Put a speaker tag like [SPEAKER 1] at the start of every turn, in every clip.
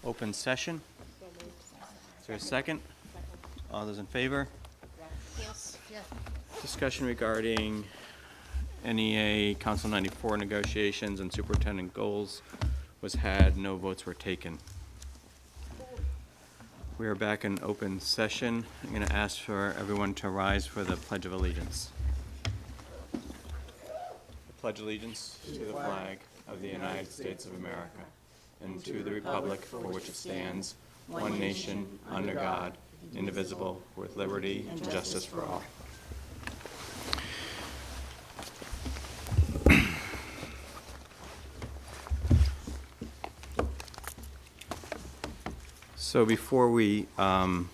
[SPEAKER 1] open session. Is there a second? All those in favor?
[SPEAKER 2] Yes. Yes.
[SPEAKER 1] Discussion regarding NEA Council 94 negotiations and superintendent goals was had. No votes were taken. We are back in open session. I'm going to ask for everyone to rise for the Pledge of Allegiance. I pledge allegiance to the flag of the United States of America and to the republic for which it stands, one nation, under God, indivisible, with liberty and justice for all. So before we go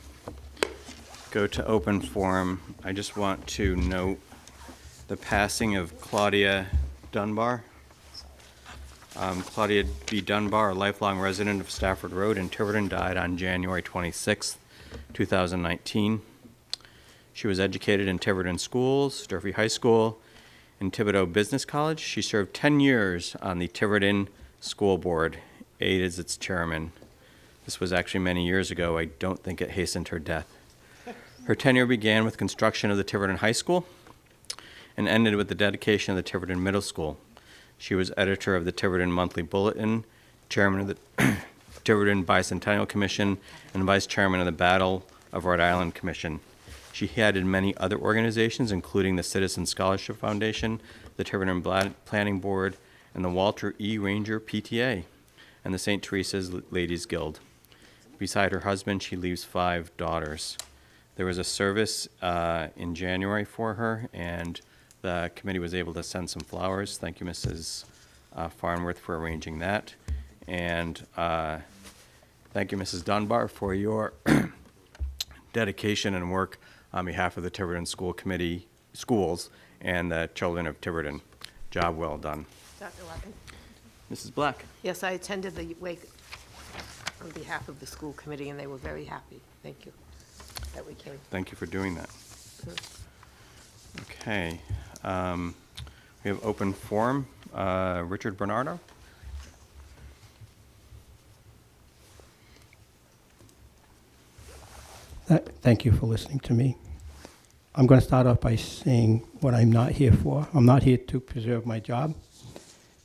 [SPEAKER 1] to open forum, I just want to note the passing of Claudia Dunbar. Claudia B. Dunbar, a lifelong resident of Stafford Road in Tiverton, died on January 26, 2019. She was educated in Tiverton schools, Durfee High School, and Thibodeau Business College. She served 10 years on the Tiverton School Board, 8 as its chairman. This was actually many years ago. I don't think it hastened her death. Her tenure began with construction of the Tiverton High School and ended with the dedication of the Tiverton Middle School. She was editor of the Tiverton Monthly Bulletin, chairman of the Tiverton Bicentennial Commission, and vice chairman of the Battle of Rhode Island Commission. She headed many other organizations, including the Citizen Scholarship Foundation, the Tiverton Planning Board, and the Walter E. Ranger PTA, and the St. Teresa's Ladies Guild. Beside her husband, she leaves 5 daughters. There was a service in January for her, and the committee was able to send some flowers. Thank you, Mrs. Farnworth, for arranging that. And thank you, Mrs. Dunbar, for your dedication and work on behalf of the Tiverton School Committee, schools, and the children of Tiverton. Job well done.
[SPEAKER 2] Dr. Levin?
[SPEAKER 1] Mrs. Black?
[SPEAKER 2] Yes, I attended the wake on behalf of the school committee, and they were very happy. Thank you that we came.
[SPEAKER 1] Thank you for doing that. Okay. We have open forum. Richard Bernardo?
[SPEAKER 3] Thank you for listening to me. I'm going to start off by saying what I'm not here for. I'm not here to preserve my job.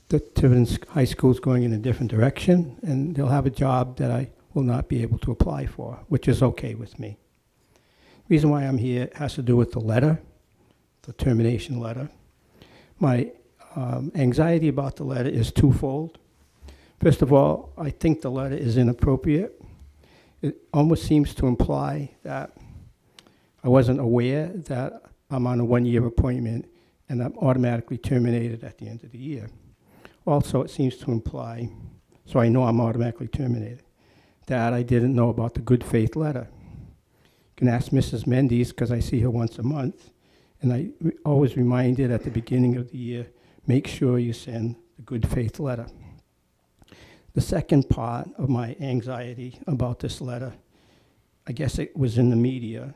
[SPEAKER 3] The Tiverton High School is going in a different direction, and they'll have a job that I will not be able to apply for, which is okay with me. The reason why I'm here has to do with the letter, the termination letter. My anxiety about the letter is twofold. First of all, I think the letter is inappropriate. It almost seems to imply that I wasn't aware that I'm on a 1-year appointment and I'm automatically terminated at the end of the year. Also, it seems to imply, so I know I'm automatically terminated, that I didn't know about the good faith letter. You can ask Mrs. Mendes, because I see her once a month, and I always remind it at the beginning of the year, make sure you send the good faith letter. The second part of my anxiety about this letter, I guess it was in the media,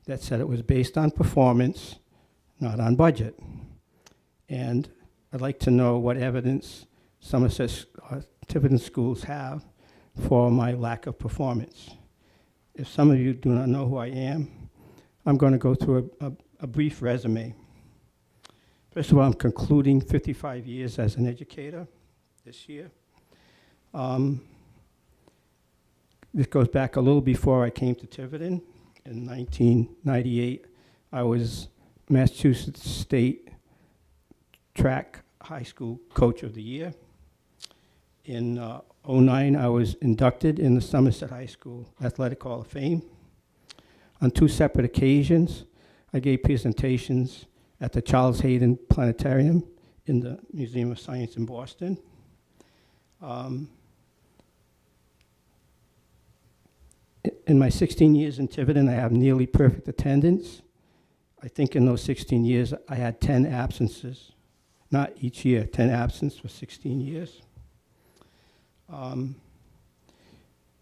[SPEAKER 3] that said it was based on performance, not on budget. And I'd like to know what evidence Somerset Tiverton schools have for my lack of performance. If some of you do not know who I am, I'm going to go through a brief resume. First of all, I'm concluding 55 years as an educator this year. This goes back a little before I came to Tiverton. In 1998, I was Massachusetts State Track High School Coach of the Year. In 2009, I was inducted in the Somerset High School Athletic Hall of Fame. On 2 separate occasions, I gave presentations at the Charles Hayden Planetarium in the Museum of Science in Boston. In my 16 years in Tiverton, I have nearly perfect attendance. I think in those 16 years, I had 10 absences. Not each year, 10 absences for 16 years.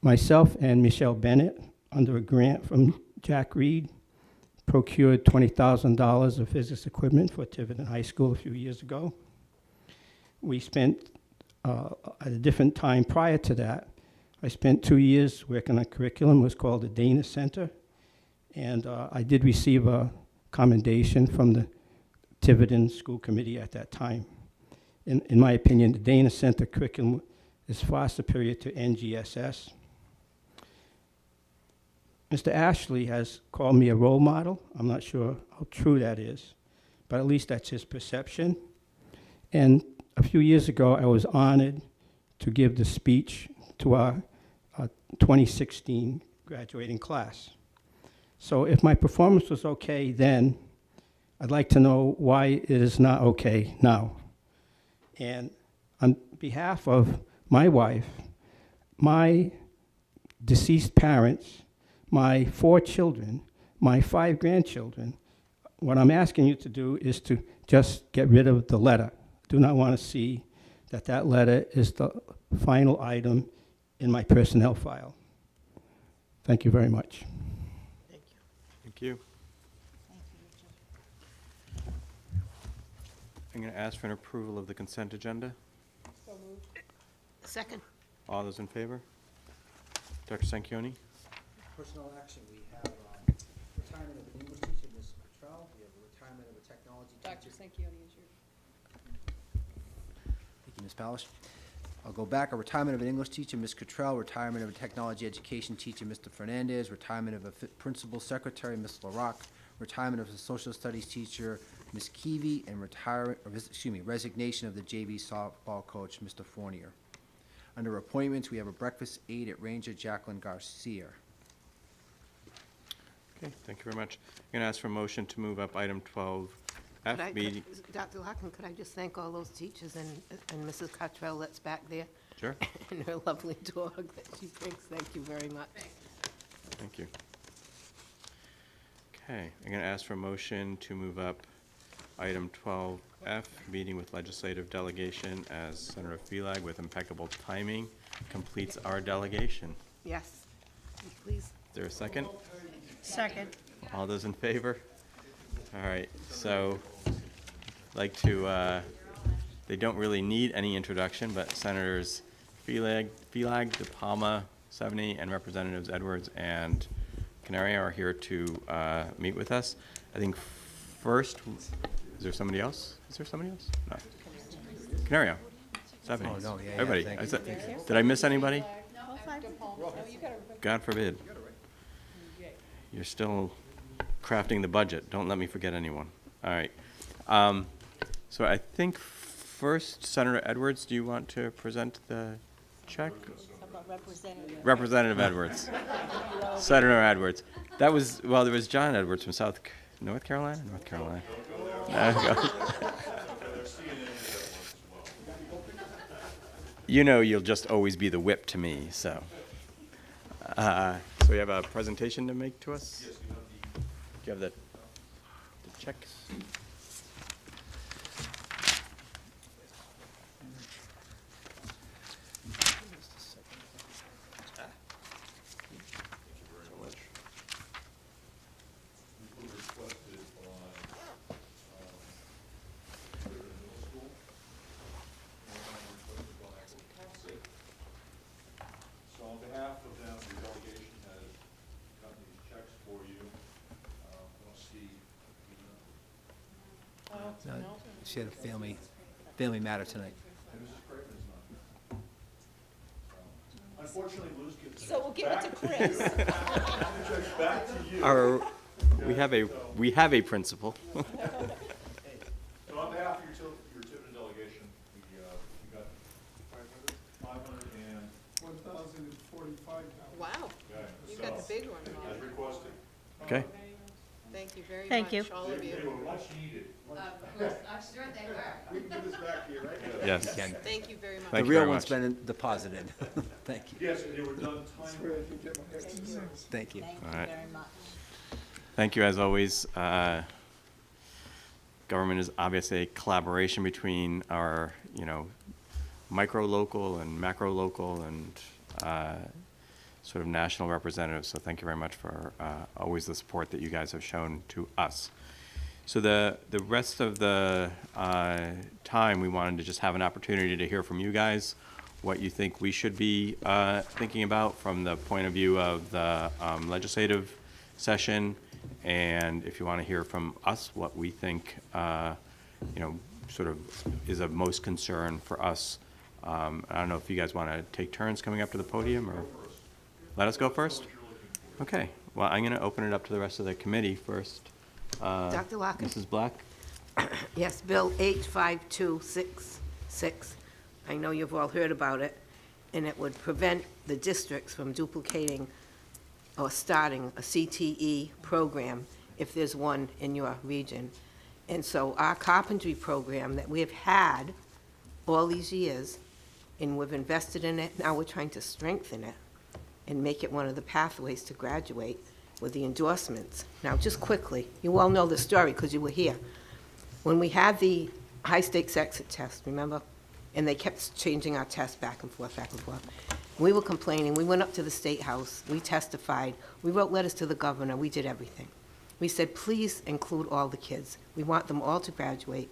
[SPEAKER 3] Myself and Michelle Bennett, under a grant from Jack Reed, procured $20,000 of physics equipment for Tiverton High School a few years ago. We spent, at a different time prior to that, I spent 2 years working on curriculum. It was called the Dana Center. And I did receive a commendation from the Tiverton School Committee at that time. In my opinion, the Dana Center curriculum is far superior to NGSS. Mr. Ashley has called me a role model. I'm not sure how true that is, but at least that's his perception. And a few years ago, I was honored to give the speech to our 2016 graduating class. So if my performance was okay then, I'd like to know why it is not okay now. And on behalf of my wife, my deceased parents, my 4 children, my 5 grandchildren, what I'm asking you to do is to just get rid of the letter. Do not want to see that letter is the final item in my personnel file. Thank you very much.
[SPEAKER 2] Thank you.
[SPEAKER 1] Thank you. I'm going to ask for an approval of the consent agenda.
[SPEAKER 2] Second.
[SPEAKER 1] All those in favor? Dr. Sanquioni?
[SPEAKER 4] Personnel action, we have retirement of an English teacher, Ms. Cottrell. We have a retirement of a technology teacher.
[SPEAKER 5] Dr. Sanquioni is your.
[SPEAKER 4] Thank you, Ms. Palish. I'll go back. A retirement of an English teacher, Ms. Cottrell. Retirement of a technology education teacher, Mr. Fernandez. Retirement of a principal secretary, Ms. LaRock. Retirement of a social studies teacher, Ms. Keevy, and resignation of the JV softball coach, Mr. Fournier. Under appointments, we have a breakfast aide at Ranger, Jacqueline Garcia.
[SPEAKER 1] Okay, thank you very much. I'm going to ask for a motion to move up item 12F, meeting.
[SPEAKER 2] Dr. Larkin, could I just thank all those teachers and Mrs. Cottrell that's back there?
[SPEAKER 1] Sure.
[SPEAKER 2] And her lovely dog that she brings. Thank you very much.
[SPEAKER 1] Thank you. Okay, I'm going to ask for a motion to move up item 12F, meeting with legislative delegation, as Senator Felag, with impeccable timing, completes our delegation.
[SPEAKER 2] Yes, please.
[SPEAKER 1] Is there a second?
[SPEAKER 5] Second.
[SPEAKER 1] All those in favor? All right, so I'd like to, they don't really need any introduction, but Senators Felag, De Palma, Seveny, and Representatives Edwards and Canario are here to meet with us. I think first, is there somebody else? Is there somebody else? No. Canario, Seveny.
[SPEAKER 4] Oh, no, yeah,
[SPEAKER 1] Everybody.
[SPEAKER 4] thank
[SPEAKER 1] I
[SPEAKER 4] you,
[SPEAKER 1] said-
[SPEAKER 4] thank you.
[SPEAKER 1] Did I miss anybody?
[SPEAKER 5] No, you got it.
[SPEAKER 1] God forbid. You're still crafting the budget. Don't let me forget anyone. All right. So I think first, Senator Edwards, do you want to present the check? Representative Edwards. Senator Edwards. That was, well, there was John Edwards from North Carolina? North Carolina. You know you'll just always be the whip to me, so. So we have a presentation to make to us? Yes. Do you have the checks?
[SPEAKER 6] So on behalf of them, the delegation has gotten these checks for you. I don't see,
[SPEAKER 4] She had a family matter tonight.
[SPEAKER 6] and Mrs. Craven is not here. Unfortunately, Luz gets
[SPEAKER 5] So we'll give it to Chris.
[SPEAKER 6] checks back to you.
[SPEAKER 1] We have a principal.
[SPEAKER 6] So on behalf of your Tiverton delegation, we got 500 and,
[SPEAKER 2] Wow,
[SPEAKER 6] okay,
[SPEAKER 2] you got the big one.
[SPEAKER 6] as requested.
[SPEAKER 1] Okay.
[SPEAKER 2] Thank you very much.
[SPEAKER 5] Thank you.
[SPEAKER 2] All of
[SPEAKER 6] They
[SPEAKER 2] you.
[SPEAKER 6] were much needed.
[SPEAKER 1] Yes.
[SPEAKER 4] Again,
[SPEAKER 2] Thank you very much.
[SPEAKER 1] Thank
[SPEAKER 4] the
[SPEAKER 1] you
[SPEAKER 4] real
[SPEAKER 1] very
[SPEAKER 4] one's
[SPEAKER 1] much.
[SPEAKER 4] been deposited. Thank you.
[SPEAKER 6] Yes, and they were done timely.
[SPEAKER 4] Thank you.
[SPEAKER 1] All right. Thank you, as always. Government is obviously a collaboration between our, micro-local and macro-local and sort of national representatives. So thank you very much for always the support that you guys have shown to us. So the rest of the time, we wanted to just have an opportunity to hear from you guys what you think we should be thinking about from the point of view of the legislative session, and if you want to hear from us, what we think, sort of is of most concern for us. I don't know if you guys want to take turns coming up to the podium, or let us go first? Okay, well, I'm going to open it up to the rest of the committee first.
[SPEAKER 2] Dr. Lockett?
[SPEAKER 1] Mrs. Black?
[SPEAKER 2] Yes, Bill H5266. I know you've all heard about it, and it would prevent the districts from duplicating or starting a CTE program if there's one in your region. And so our carpentry program that we have had all these years, and we've invested in it, now we're trying to strengthen it and make it one of the pathways to graduate with the endorsements. Now, just quickly, you all know the story because you were here. When we had the high-stakes exit test, remember? And they kept changing our test back and forth, back and forth. We were complaining. We went up to the State House. We testified. We wrote letters to the governor. We did everything. We said, please include all the kids. We want them all to graduate.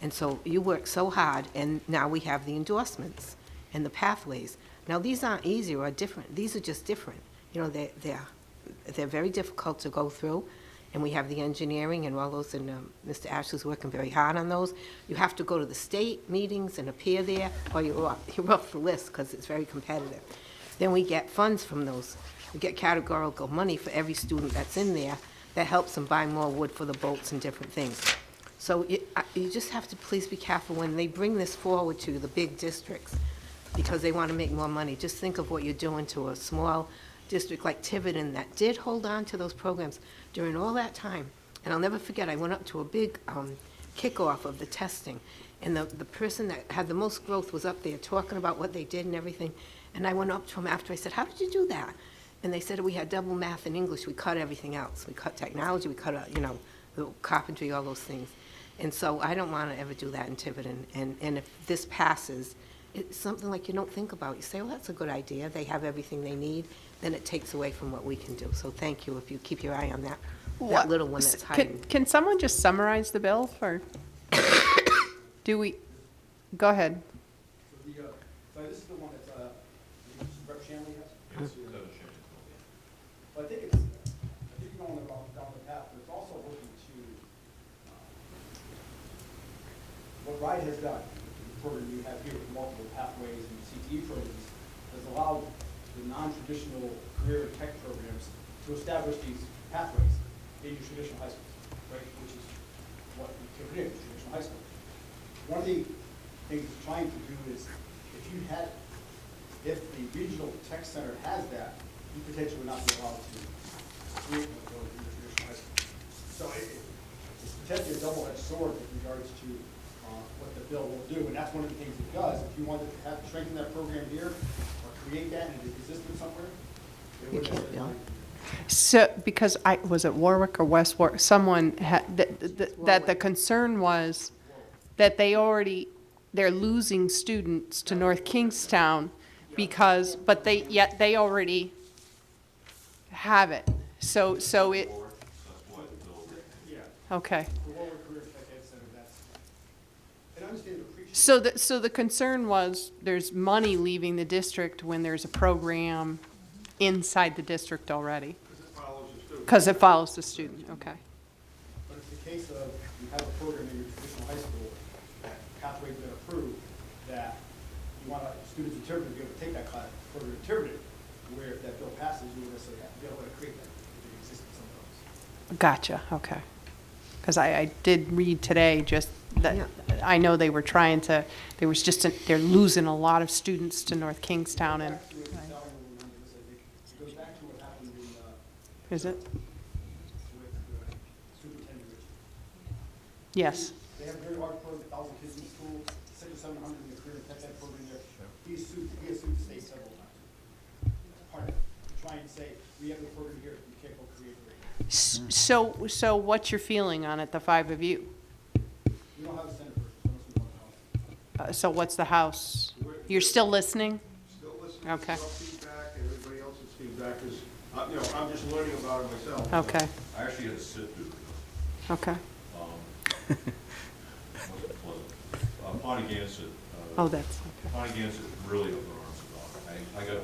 [SPEAKER 2] And so you worked so hard, and now we have the endorsements and the pathways. Now, these aren't easy or different. These are just different. You know, they're very difficult to go through, and we have the engineering and all those, and Mr. Ashley's working very hard on those. You have to go to the state meetings and appear there, or you're off the list because it's very competitive. Then we get funds from those. We get categorical money for every student that's in there that helps them buy more wood for the boats and different things. So you just have to please be careful when they bring this forward to the big districts because they want to make more money. Just think of what you're doing to a small district like Tiverton that did hold on to those programs during all that time. And I'll never forget, I went up to a big kickoff of the testing, and the person that had the most growth was up there talking about what they did and everything. And I went up to him after, I said, how did you do that? And they said we had double math and English. We cut everything else. We cut technology, we cut, the carpentry, all those things. And so I don't want to ever do that in Tiverton. And if this passes, it's something like you don't think about. You say, well, that's a good idea. They have everything they need. Then it takes away from what we can do. So thank you if you keep your eye on that little one that's hiding.
[SPEAKER 7] Can someone just summarize the bill for, do we, go ahead.
[SPEAKER 8] So this is the one that's, Rep. Shanley has? Well, I think you're going down the path, but it's also looking to, what RIDE has done, the program you have here with multiple pathways and CTE programs, has allowed the non-traditional career and tech programs to establish these pathways in your traditional high schools, right, which is what we could do, traditional high school. One of the things we're trying to do is, if the regional tech center has that, you potentially would not be allowed to create one of those in the traditional high school. So it's potentially a double-edged sword with regards to what the bill will do, and that's one of the things it does. If you wanted to strengthen that program here, or create that and it existed somewhere, it
[SPEAKER 2] You
[SPEAKER 8] would
[SPEAKER 2] can't, Bill.
[SPEAKER 7] So, because was it Warwick or West Warwick, someone had, that the concern was that they're losing students to North Kingstown because, but yet they already have it. So it, okay.
[SPEAKER 8] the Warwick Career Tech Ed Center, and I understand and appreciate.
[SPEAKER 7] So the concern was there's money leaving the district when there's a program inside the district already. Because it follows the student, okay.
[SPEAKER 8] But it's the case of you have a program in your traditional high school, that pathway's been approved, that you want students in Tiverton to be able to take that class program in Tiverton, where if that bill passes, you would necessarily have to be able to create that if it exists somewhere else.
[SPEAKER 7] Gotcha, okay. Because I did read today just that, I know they were trying to, they're losing a lot of students to North Kingstown and,
[SPEAKER 8] It goes back to what happened
[SPEAKER 7] is it?
[SPEAKER 8] with Superintendent Richard.
[SPEAKER 7] Yes.
[SPEAKER 8] They have a very large program, 1,000 kids in school, 600 or 700 in the career and tech ed program there. He has sued the state several times. Part of it, to try and say, we have the program here, you can't go create it.
[SPEAKER 7] So what's your feeling on it, the five of you?
[SPEAKER 8] We don't have a Senate version, so unless we want to help.
[SPEAKER 7] So what's the House? You're still listening?
[SPEAKER 6] Still listening
[SPEAKER 7] Okay.
[SPEAKER 6] to feedback and everybody else's feedback, because, I'm just learning about it myself.
[SPEAKER 7] Okay,
[SPEAKER 6] I actually had to sit through it.
[SPEAKER 7] okay.
[SPEAKER 6] Wasn't pleasant. Pontiac
[SPEAKER 7] Oh, that's, okay.
[SPEAKER 6] Pontigans is really up in arms about it. I got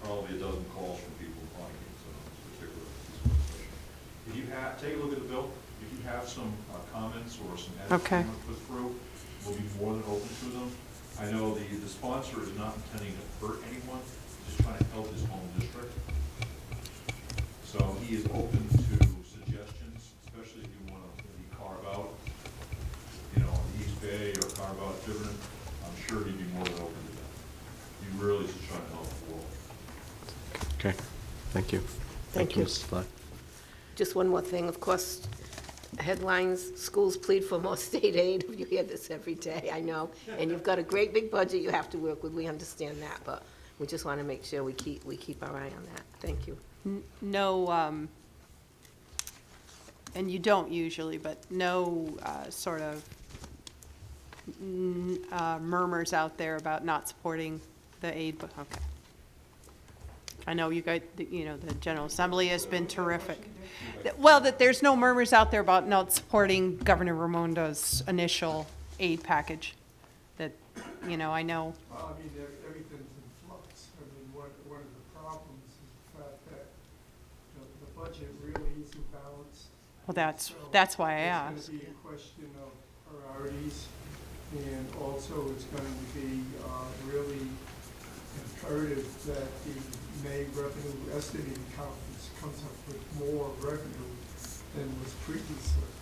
[SPEAKER 6] probably a dozen calls from people in Pontigans on this particular piece of legislation. If you have, take a look at the bill. If you have some comments or some edits
[SPEAKER 7] Okay.
[SPEAKER 6] you want to put through, we'll be more than open to them. I know the sponsor is not intending to hurt anyone, he's just trying to help his home district. So he is open to suggestions, especially if you want to maybe carve out, you know, East Bay or carve out Tiverton. I'm sure he'd be more than open to that. He really is trying to help the world.
[SPEAKER 1] Okay, thank you.
[SPEAKER 2] Thank you.
[SPEAKER 1] Mrs. Flack.
[SPEAKER 2] Just one more thing, of course, headlines, schools plead for more state aid. You hear this every day, I know. And you've got a great big budget you have to work with, we understand that, but we just want to make sure we keep our eye on that. Thank you.
[SPEAKER 7] No, and you don't usually, but no sort of murmurs out there about not supporting the aid, but, okay. I know you guys, you know, the General Assembly has been terrific. Well, that there's no murmurs out there about not supporting Governor Raimondo's initial aid package. That, you know, I know.
[SPEAKER 9] Well, I mean, everything's in flux. I mean, one of the problems is the fact that the budget really isn't balanced.
[SPEAKER 7] Well, that's why I asked.
[SPEAKER 9] It's going to be a question of priorities, and also it's going to be really imperative that the May revenue estimating conference comes up with more revenue than was previously,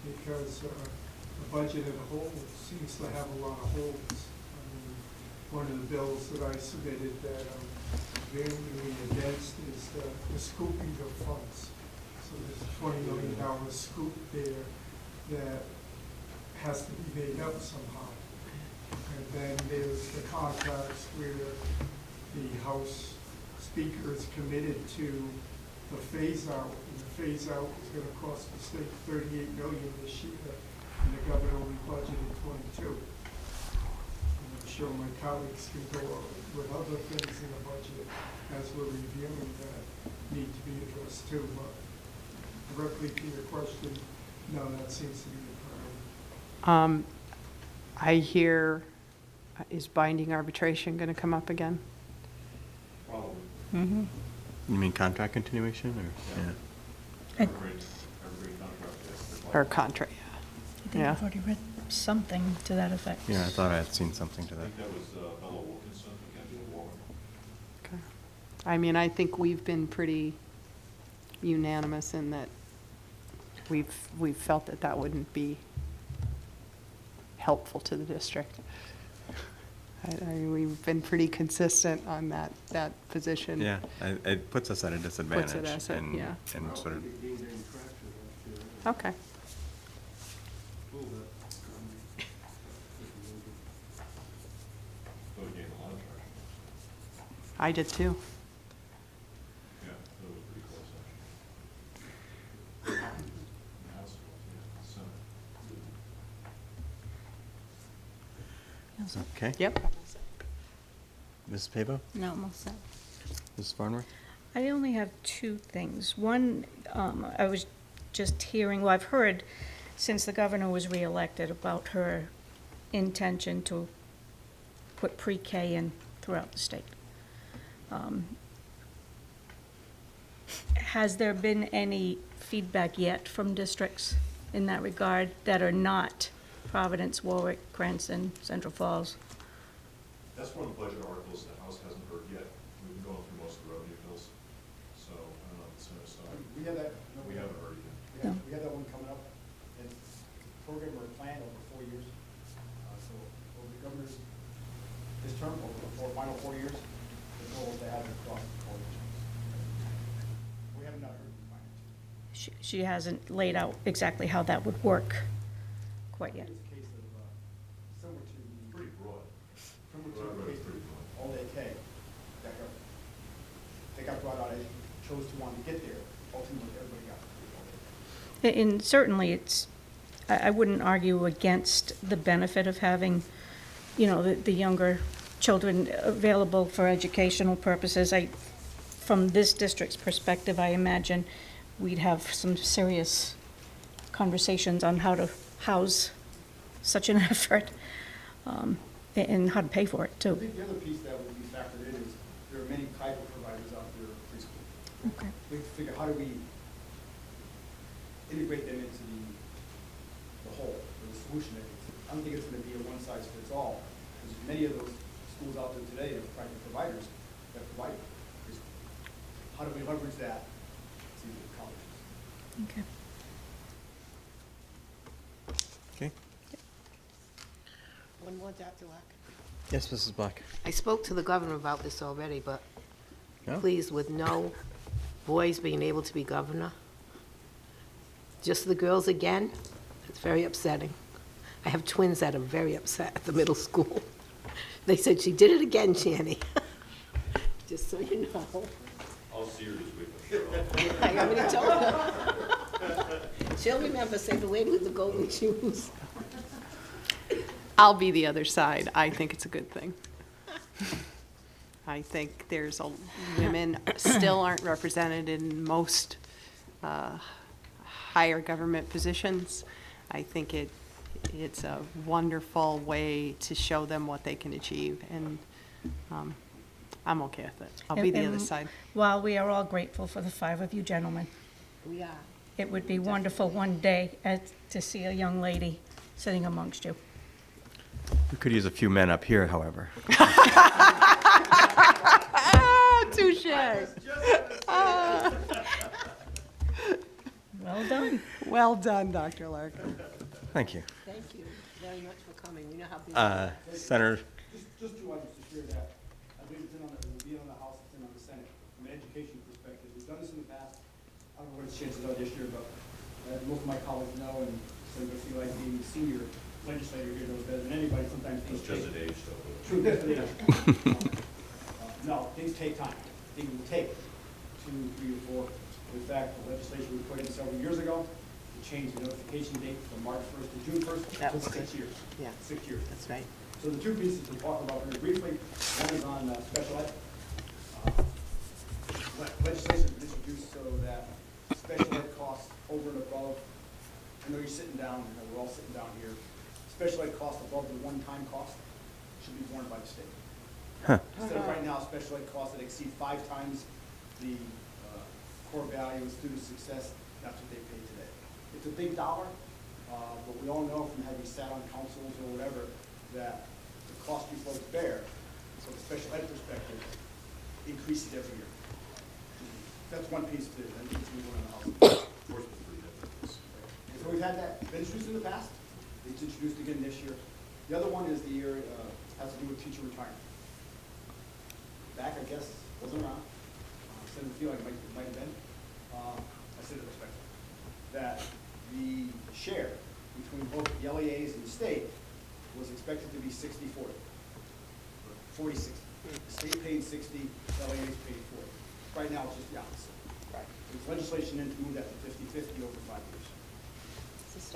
[SPEAKER 9] because the budget as a whole seems to have a lot of holes. I mean, one of the bills that I submitted that I'm vehemently against is the scooping of funds. So there's a $20 million scoop there that has to be made up somehow. And then there's the contracts where the House Speaker is committed to the phase out, and the phase out is going to cost the state $38 million this year, and the governor only budgeted 22. And I'm sure my colleagues can go with other things in the budget as we're reviewing that need to be addressed too. But directly to your question, no, that seems to be a priority.
[SPEAKER 7] I hear, is binding arbitration going to come up again?
[SPEAKER 6] Probably.
[SPEAKER 7] Mm-hmm.
[SPEAKER 1] You mean contract continuation, or? Yeah.
[SPEAKER 6] Evergreen contract, yes.
[SPEAKER 7] Or contract,
[SPEAKER 5] I think
[SPEAKER 7] yeah.
[SPEAKER 5] I've already read something to that effect.
[SPEAKER 1] Yeah, I thought I had seen something to
[SPEAKER 6] I
[SPEAKER 1] that.
[SPEAKER 6] think that was Bella Wilkinson, Mackenzie Warren.
[SPEAKER 7] Okay. I mean, I think we've been pretty unanimous in that we've felt that that wouldn't be helpful to the district. We've been pretty consistent on that position.
[SPEAKER 1] Yeah, it puts us at a disadvantage.
[SPEAKER 7] us at-
[SPEAKER 1] and-
[SPEAKER 7] yeah.
[SPEAKER 1] And sort of,
[SPEAKER 7] Okay.
[SPEAKER 6] So he gained a lot of traction.
[SPEAKER 7] I did too.
[SPEAKER 6] Yeah, that was pretty close, actually. In the House, yeah, the Senate.
[SPEAKER 1] okay.
[SPEAKER 7] Yep.
[SPEAKER 1] Mrs. Pavo?
[SPEAKER 5] No, I'm all set.
[SPEAKER 1] Mrs. Farnworth?
[SPEAKER 5] I only have two things. One, I was just hearing, well, I've heard since the governor was reelected about her intention to put pre-K in throughout the state. Has there been any feedback yet from districts in that regard that are not Providence, Warwick, Cranston, Central Falls?
[SPEAKER 6] That's one of the budget articles the House hasn't heard yet. We've been going through most of the revenue bills, so I don't know if the Senate side.
[SPEAKER 8] We have that. no,
[SPEAKER 6] We haven't heard it
[SPEAKER 5] No.
[SPEAKER 6] yet.
[SPEAKER 8] We have that one coming up, and it's program or plan over 4 years. So over the governor's, his term, over the final 4 years, the goal is to have it across the 4 years. We have not heard from finance.
[SPEAKER 5] She hasn't laid out exactly how that would work quite yet.
[SPEAKER 8] It's a case of, similar to the,
[SPEAKER 6] Pretty broad.
[SPEAKER 8] similar
[SPEAKER 6] Well,
[SPEAKER 8] to the
[SPEAKER 6] it's
[SPEAKER 8] case
[SPEAKER 6] pretty
[SPEAKER 8] of
[SPEAKER 6] broad.
[SPEAKER 8] all-day K. That got, they got brought out, they chose to want to get there. Ultimately, everybody got all-day.
[SPEAKER 5] And certainly, it's, I wouldn't argue against the benefit of having, you know, the younger children available for educational purposes. From this district's perspective, I imagine we'd have some serious conversations on how to house such an effort. and how to pay for it,
[SPEAKER 8] I
[SPEAKER 5] too.
[SPEAKER 8] think the other piece that would be factored in is there are many private providers out there of preschool.
[SPEAKER 5] Okay.
[SPEAKER 8] We have to figure, how do we integrate them into the whole, or the solution? I don't think it's gonna be a one-size-fits-all, because many of those schools out there today are private providers that provide preschool. How do we leverage that to the colleges?
[SPEAKER 5] Okay.
[SPEAKER 1] Okay.
[SPEAKER 2] One more, Dr. Lack.
[SPEAKER 1] Yes, Mrs. Black.
[SPEAKER 2] I spoke to the governor about this already, but
[SPEAKER 1] No?
[SPEAKER 2] please, with no boys being able to be governor, just the girls again, it's very upsetting. I have twins that are very upset at the middle school. They said, she did it again, Channy. Just so you know.
[SPEAKER 6] I'll see her this week.
[SPEAKER 2] I already told her. She'll remember, say the lady with the golden shoes.
[SPEAKER 7] I'll be the other side. I think it's a good thing. I think there's women still aren't represented in most higher government positions. I think it's a wonderful way to show them what they can achieve, and I'm okay with it. I'll be the other
[SPEAKER 5] And
[SPEAKER 7] side.
[SPEAKER 5] While we are all grateful for the 5 of you gentlemen,
[SPEAKER 2] We are.
[SPEAKER 5] it would be wonderful one day to see a young lady sitting amongst you.
[SPEAKER 1] We could use a few men up here, however.
[SPEAKER 7] Touche.
[SPEAKER 5] Well done.
[SPEAKER 7] Well done, Dr. Larkin.
[SPEAKER 1] Thank you.
[SPEAKER 2] Thank you very much for coming. We know how busy.
[SPEAKER 1] Senator,
[SPEAKER 8] Just two items to share that. I believe it will be on the House, it's in on the Senate. From an education perspective, we've done this in the past. I don't know what its chances are this year, but most of my colleagues know, and Senator feel like being the senior legislator here knows better than anybody. Sometimes things
[SPEAKER 6] It's just
[SPEAKER 8] take.
[SPEAKER 6] an age, though.
[SPEAKER 8] True, just an age. No, things take time. Things will take 2, 3, or 4. In fact, the legislation we put in several years ago to change the notification date from March 1st to June 1st.
[SPEAKER 2] That
[SPEAKER 8] Took
[SPEAKER 2] was
[SPEAKER 8] 6 years.
[SPEAKER 2] Yeah.
[SPEAKER 8] 6 years.
[SPEAKER 2] That's right.
[SPEAKER 8] So the two pieces to talk about very briefly, one is on special ed. Legislation was introduced so that special ed costs over and above, I know you're sitting down, we're all sitting down here, special ed costs above the one-time cost should be borne by the state. Instead of right now, special ed costs that exceed 5 times the core value of student success, that's what they pay today. It's a big dollar, but we all know from having sat on councils or whatever, that the cost you folks bear, from a special ed perspective, increases every year. That's one piece to it. I think it's moving on the house. And so we've had that been introduced in the past. It's introduced again this year. The other one is the year, has to do with teacher retirement. Back, I guess, wasn't around. Senator Feel like it might have been. I said it respectfully. That the share between both the LEAs and the state was expected to be 60-40. 40-60. The state paid 60, LEAs paid 40. Right now, it's just the opposite. Right. There's legislation in to move that to 50-50 over 5 years.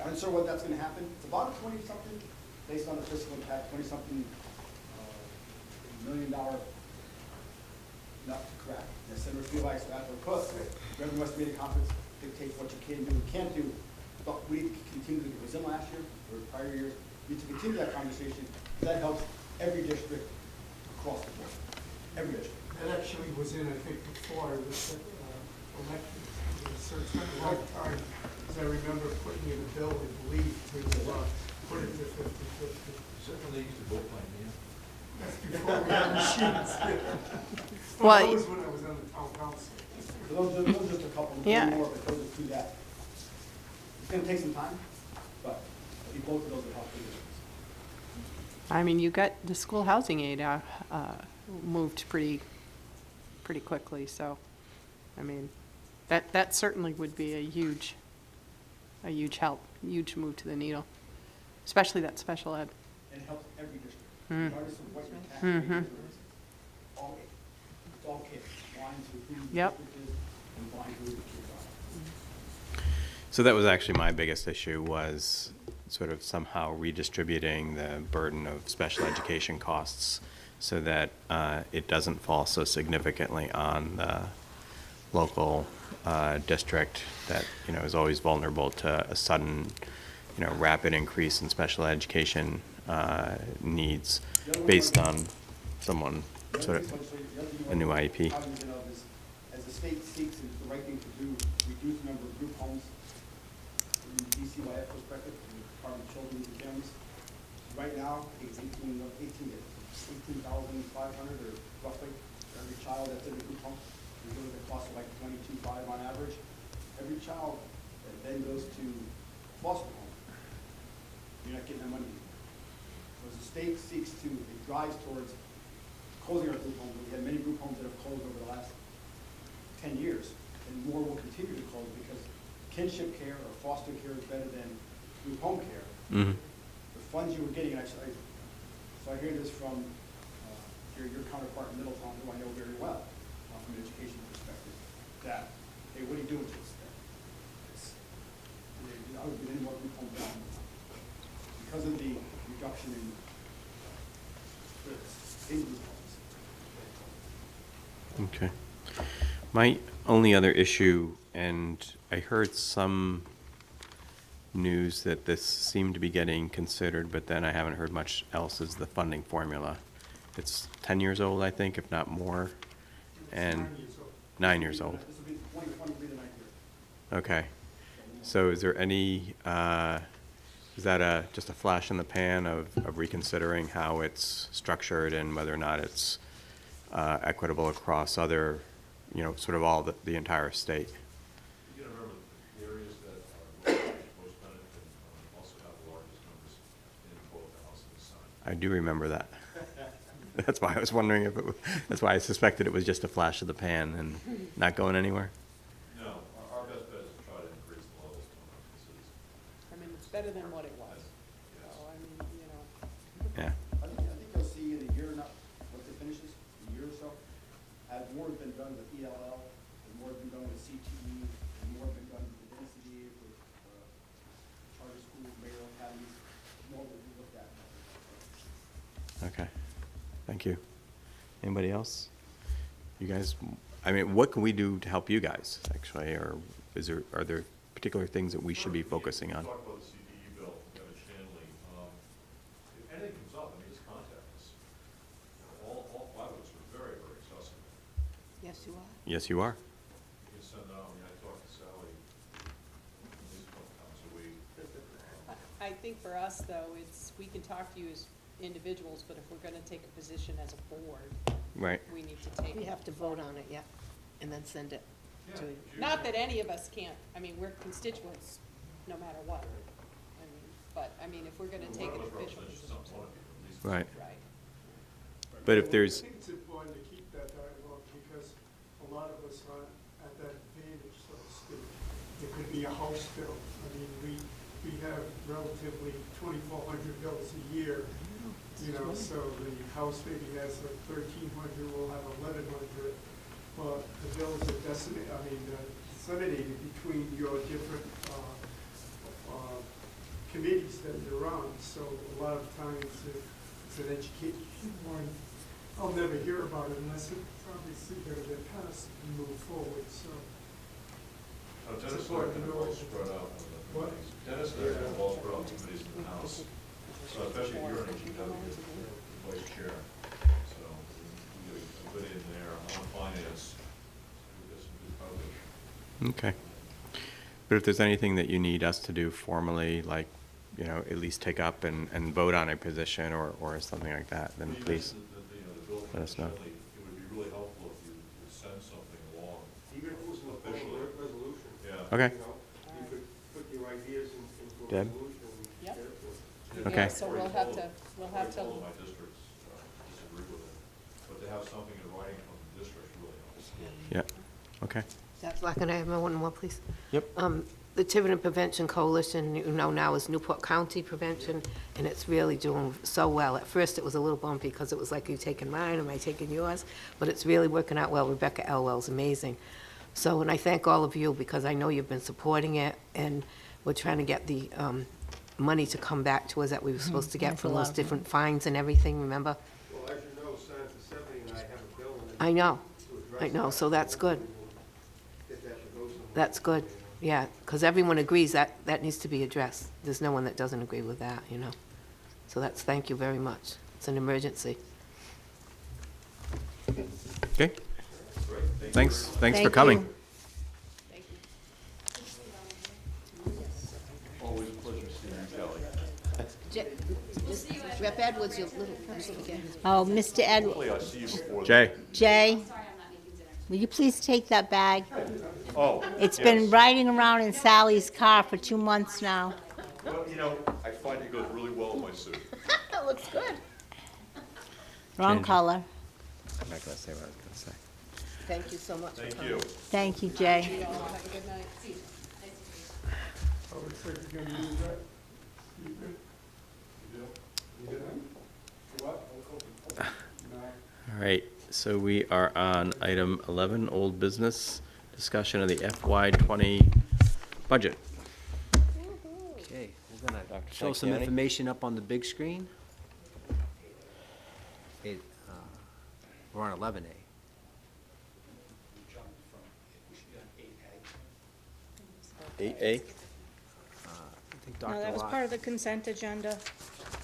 [SPEAKER 8] I'm not sure what that's gonna happen. It's about a 20-something, based on the fiscal impact, 20-something $1 million nut to crack. As Senator Feel likes to put, revenue estimated conference dictates what you can do and can't do. But we need to continue to, it was in last year or prior years, we need to continue that conversation. That helps every district across the board. Every district.
[SPEAKER 9] That actually was in, I think, before this election. So it's been a long time, because I remember putting in a bill, I believe, to put it to 50-50.
[SPEAKER 6] Certainly used to vote by me.
[SPEAKER 9] That's before we had machines.
[SPEAKER 7] Well,
[SPEAKER 9] That was when I was on the town council.
[SPEAKER 8] So those are just a couple,
[SPEAKER 7] Yeah.
[SPEAKER 8] more, but those are two that. It's gonna take some time, but I think both of those will help the districts.
[SPEAKER 7] I mean, you got the school housing aid moved pretty quickly, so, I mean, that certainly would be a huge help, huge move to the needle, especially that special ed.
[SPEAKER 8] And it helps every district, regardless of what your tax rate is. All, it's all kids, blind to who the
[SPEAKER 7] Yep.
[SPEAKER 8] district is and blind to who the kids are.
[SPEAKER 1] so that was actually my biggest issue, was sort of somehow redistributing the burden of special education costs so that it doesn't fall so significantly on the local district that, is always vulnerable to a sudden, rapid increase in special education needs based on someone, sort of, a new IEP.
[SPEAKER 8] Cognizant of is, as the state seeks, it's the right thing to do, reduce the number of group homes from the DCYF perspective, from the Department of Children and Families. Right now, it's 18,500 or roughly for every child that's in a group home. Usually the cost of like $22,500 on average. Every child that then goes to foster home, you're not getting that money. So as the state seeks to, it drives towards closing our group homes. We had many group homes that have closed over the last 10 years, and more will continue to close because kinship care or foster care is better than group home care.
[SPEAKER 1] Mhm.
[SPEAKER 8] The funds you were getting, actually, so I hear this from your counterpart in Middletown, who I know very well, from an education perspective, that, hey, what are you doing to this thing? I would get any more group homes down because of the reduction in group homes.
[SPEAKER 1] Okay. My only other issue, and I heard some news that this seemed to be getting considered, but then I haven't heard much else, is the funding formula. It's 10 years old, I think, if not more, and 9 years old.
[SPEAKER 8] This will be 2023 the 9th year.
[SPEAKER 1] Okay. So is there any, is that just a flash in the pan of reconsidering how it's structured and whether or not it's equitable across other, sort of all the entire state?
[SPEAKER 6] You gotta remember, the areas that are most benefit also have the largest numbers in both the House and the Senate.
[SPEAKER 1] I do remember that. That's why I was wondering if that's why I suspected it was just a flash of the pan and not going anywhere.
[SPEAKER 6] No, our best bet is to try to increase the levels to 100 cities.
[SPEAKER 7] I mean, it's better than what it was.
[SPEAKER 6] Yes.
[SPEAKER 7] So, I mean,
[SPEAKER 1] Yeah.
[SPEAKER 8] I think you'll see in a year, not, once it finishes, a year or so, as more has been done with ELL, as more has been done with CTE, and more has been done with the density, with charter schools, mayoral academies, more will be looked at.
[SPEAKER 1] Okay. Thank you. Anybody else? You guys, I mean, what can we do to help you guys, actually, or are there particular things that we should be focusing on?
[SPEAKER 6] Talk about the CTE bill, we have a channeling. If anything comes up, I mean, just contact us. All 5 of us are very, very accessible.
[SPEAKER 2] Yes, you are.
[SPEAKER 1] Yes, you are.
[SPEAKER 6] You can send out, I talk to Sally at least a couple times a week.
[SPEAKER 7] I think for us, though, we can talk to you as individuals, but if we're gonna take a position as a board,
[SPEAKER 1] Right.
[SPEAKER 7] we need to take.
[SPEAKER 2] We have to vote on it, yeah, and then send it to you.
[SPEAKER 7] Not that any of us can't, I mean, we're constituents, no matter what. I mean, but, I mean, if we're gonna take an official position.
[SPEAKER 1] Right.
[SPEAKER 7] Right.
[SPEAKER 1] But if there's,
[SPEAKER 9] I think it's important to keep that dialogue because a lot of us aren't at that advantage, so to speak. It could be a house bill. I mean, we have relatively 2,400 bills a year, so the house maybe has like 1,300, we'll have 1,100. But the bills are disseminated between your different committees that you're on. So a lot of times it's an education one. I'll never hear about it unless it's obviously going to get passed and move forward, so.
[SPEAKER 6] Dennis and I kind of all spread out.
[SPEAKER 9] What?
[SPEAKER 6] Dennis and I kind of all spread out committees in the House. So especially if you're an HEW, vice chair. So we get a good in there on finance. We get some good coverage.
[SPEAKER 1] okay. But if there's anything that you need us to do formally, like, at least take up and vote on a position or something like that, then
[SPEAKER 6] You
[SPEAKER 1] please
[SPEAKER 6] mentioned that, the bill
[SPEAKER 1] let us know.
[SPEAKER 6] it would be really helpful if you would send something along.
[SPEAKER 10] Even if it was an
[SPEAKER 6] Officially.
[SPEAKER 10] resolution.
[SPEAKER 6] Yeah.
[SPEAKER 1] Okay.
[SPEAKER 10] You could put your ideas into a
[SPEAKER 1] Deb?
[SPEAKER 10] resolution and
[SPEAKER 7] Yep.
[SPEAKER 10] share it with.
[SPEAKER 1] Okay.
[SPEAKER 7] Yeah, so we'll have to,
[SPEAKER 6] All of my districts disagree with it, but to have something in writing from the district really helps.
[SPEAKER 1] Yeah, okay.
[SPEAKER 2] That's like, can I have one more, please?
[SPEAKER 1] Yep.
[SPEAKER 2] The Tiverton Prevention Coalition, now is Newport County Prevention, and it's really doing so well. At first, it was a little bumpy because it was like, are you taking mine, am I taking yours? But it's really working out well. Rebecca Elwell's amazing. So, and I thank all of you because I know you've been supporting it, and we're trying to get the money to come back to us that we were supposed to get from those different fines and everything, remember?
[SPEAKER 10] Well, as you know, Senator Seventy and I have a bill in it
[SPEAKER 2] I know,
[SPEAKER 10] to address that.
[SPEAKER 2] so that's good.
[SPEAKER 10] Get that to go somewhere.
[SPEAKER 2] That's good, yeah, because everyone agrees that needs to be addressed. There's no one that doesn't agree with that, So that's, thank you very much. It's an emergency.
[SPEAKER 1] Okay. Thanks for
[SPEAKER 2] Thank
[SPEAKER 1] coming.
[SPEAKER 2] you.
[SPEAKER 6] Always a pleasure seeing you, Kelly.
[SPEAKER 2] Rep Edwards, your little,
[SPEAKER 11] Oh, Mr. Edwards,
[SPEAKER 6] Hopefully I see you before.
[SPEAKER 1] Jay,
[SPEAKER 11] Jay, will you please take that bag?
[SPEAKER 6] Oh,
[SPEAKER 11] It's been riding around in Sally's car for 2 months now.
[SPEAKER 6] well, I find it goes really well with my suit.
[SPEAKER 2] looks good.
[SPEAKER 11] Wrong
[SPEAKER 1] Change it.
[SPEAKER 11] color.
[SPEAKER 1] I'm not gonna say what I was gonna say.
[SPEAKER 2] Thank you so much for
[SPEAKER 6] Thank
[SPEAKER 2] coming.
[SPEAKER 6] you.
[SPEAKER 11] Thank you, Jay.
[SPEAKER 9] I would say you're gonna use that. You good?
[SPEAKER 1] All right, so we are on item 11, old business, discussion of the FY '20 budget.
[SPEAKER 4] Okay, we're gonna
[SPEAKER 1] Dr.
[SPEAKER 4] show some
[SPEAKER 1] Sanquiani?
[SPEAKER 4] information up on the big screen. Okay, we're on 11A.
[SPEAKER 1] 8A?
[SPEAKER 4] I think
[SPEAKER 5] No,
[SPEAKER 4] Dr.
[SPEAKER 5] that was
[SPEAKER 4] Locke-
[SPEAKER 5] part of the consent agenda.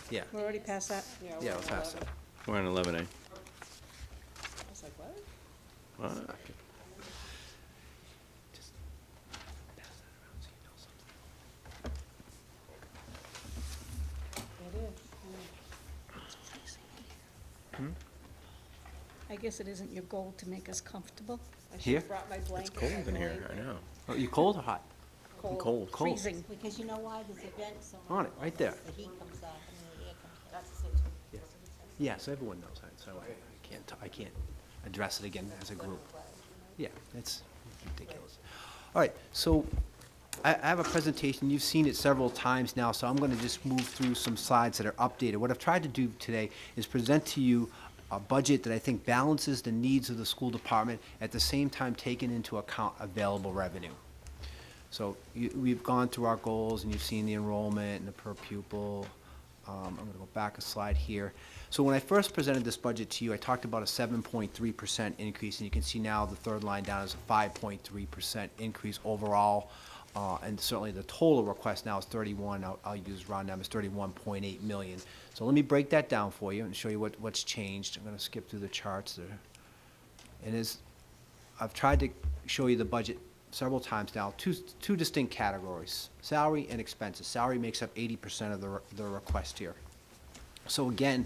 [SPEAKER 4] Yeah,
[SPEAKER 5] We're already past that.
[SPEAKER 4] yeah, we'll pass it.
[SPEAKER 1] We're on 11A.
[SPEAKER 7] I was like, what?
[SPEAKER 1] What?
[SPEAKER 4] Just pass that around so you know something.
[SPEAKER 5] I guess it isn't your goal to make us comfortable.
[SPEAKER 4] Here?
[SPEAKER 1] It's cold in here, I know.
[SPEAKER 4] Oh, you cold or hot?
[SPEAKER 1] I'm cold.
[SPEAKER 4] Cold.
[SPEAKER 5] Freezing.
[SPEAKER 11] Because you know why there's a vent so
[SPEAKER 4] On it, right there.
[SPEAKER 11] the heat comes off and the air comes off.
[SPEAKER 4] Yeah, so everyone knows that, so I can't address it again as a group. Yeah, it's ridiculous. All right, so I have a presentation, you've seen it several times now, so I'm gonna just move through some slides that are updated. What I've tried to do today is present to you a budget that I think balances the needs of the school department, at the same time taking into account available revenue. So we've gone through our goals, and you've seen the enrollment and the per pupil. I'm going to go back a slide here. So when I first presented this budget to you, I talked about a 7.3% increase, and you can see now the third line down is a 5.3% increase overall. And certainly the total request now is 31, I'll use round numbers, 31.8 million. So let me break that down for you and show you what's changed. I'm going to skip through the charts there. And I've tried to show you the budget several times now, two distinct categories, salary and expenses. Salary makes up 80% of the request here. So again,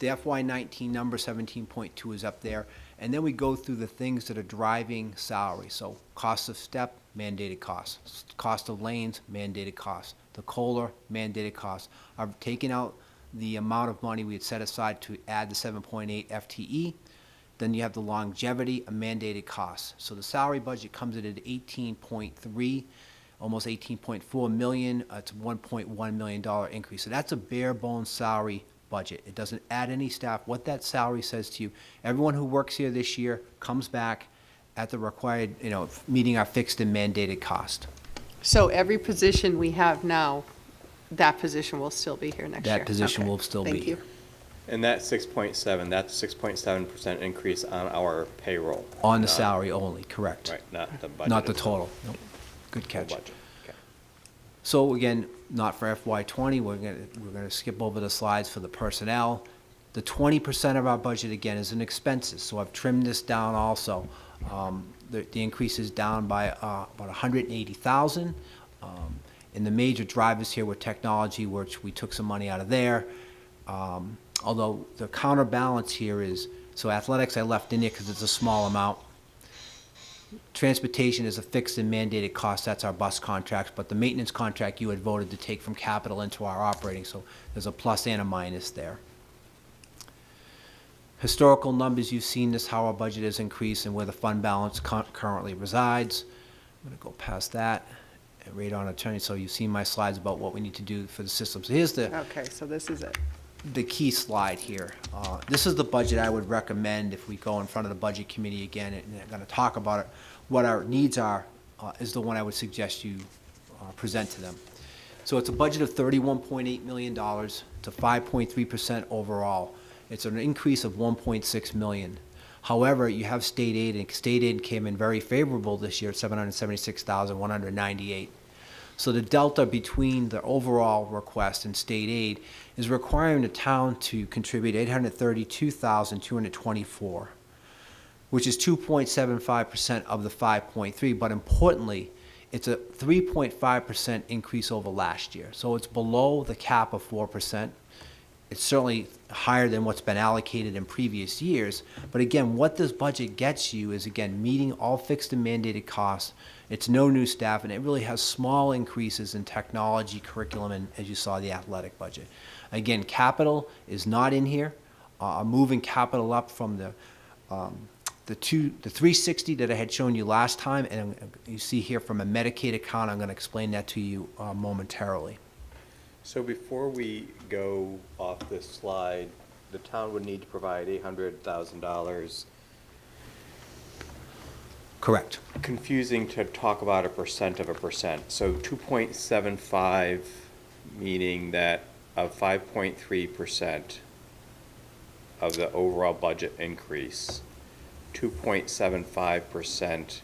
[SPEAKER 4] the FY19 number 17.2 is up there, and then we go through the things that are driving salary. So cost of step, mandated costs. Cost of lanes, mandated costs. The COLA, mandated costs. I've taken out the amount of money we had set aside to add the 7.8 FTE. Then you have the longevity, a mandated cost. So the salary budget comes in at 18.3, almost 18.4 million. It's a $1.1 million increase. So that's a bare bones salary budget. It doesn't add any staff. What that salary says to you, everyone who works here this year comes back at the required, meeting our fixed and mandated cost.
[SPEAKER 7] So every position we have now, that position will still be here next year?
[SPEAKER 4] That position
[SPEAKER 7] Okay.
[SPEAKER 4] will still be
[SPEAKER 7] Thank you.
[SPEAKER 4] here.
[SPEAKER 1] And that 6.7, that's 6.7% increase on our payroll.
[SPEAKER 4] On the
[SPEAKER 1] not-
[SPEAKER 4] salary only, correct.
[SPEAKER 1] Right, not the budget.
[SPEAKER 4] Not the
[SPEAKER 1] itself.
[SPEAKER 4] total. Nope. Good
[SPEAKER 1] Full
[SPEAKER 4] catch.
[SPEAKER 1] budget, okay.
[SPEAKER 4] So again, not for FY20, we're gonna skip over the slides for the personnel. The 20% of our budget, again, is in expenses, so I've trimmed this down also. The increase is down by about 180,000. And the major drivers here were technology, which we took some money out of there. Although the counterbalance here is, so athletics I left in there because it's a small amount. Transportation is a fixed and mandated cost, that's our bus contracts, but the maintenance contract you had voted to take from capital into our operating, so there's a plus and a minus there. Historical numbers, you've seen this, how our budget has increased and where the fund balance currently resides. I'm gonna go past that, and radon attorney, so you've seen my slides about what we need to do for the system. So here's
[SPEAKER 7] Okay, so this is it.
[SPEAKER 4] the key slide here. This is the budget I would recommend if we go in front of the budget committee again and they're going to talk about it. What our needs are is the one I would suggest you present to them. So it's a budget of $31.8 million to 5.3% overall. It's an increase of $1.6 million. However, you have state aid, and state aid came in very favorable this year at $776,198. So the delta between the overall request and state aid is requiring the town to contribute $832,224, which is 2.75% of the 5.3, but importantly, it's a 3.5% increase over last year. So it's below the cap of 4%. It's certainly higher than what's been allocated in previous years. But again, what this budget gets you is, again, meeting all fixed and mandated costs. It's no new staff, and it really has small increases in technology, curriculum, and, as you saw, the athletic budget. Again, capital is not in here. Moving capital up from the 360 that I had shown you last time, and you see here from a Medicaid account. I'm going to explain that to you momentarily.
[SPEAKER 1] So before we go off this slide, the town would need to provide $800,000.
[SPEAKER 4] Correct.
[SPEAKER 1] Confusing to talk about a percent of a percent. So 2.75, meaning that of 5.3% of the overall budget increase, 2.75%.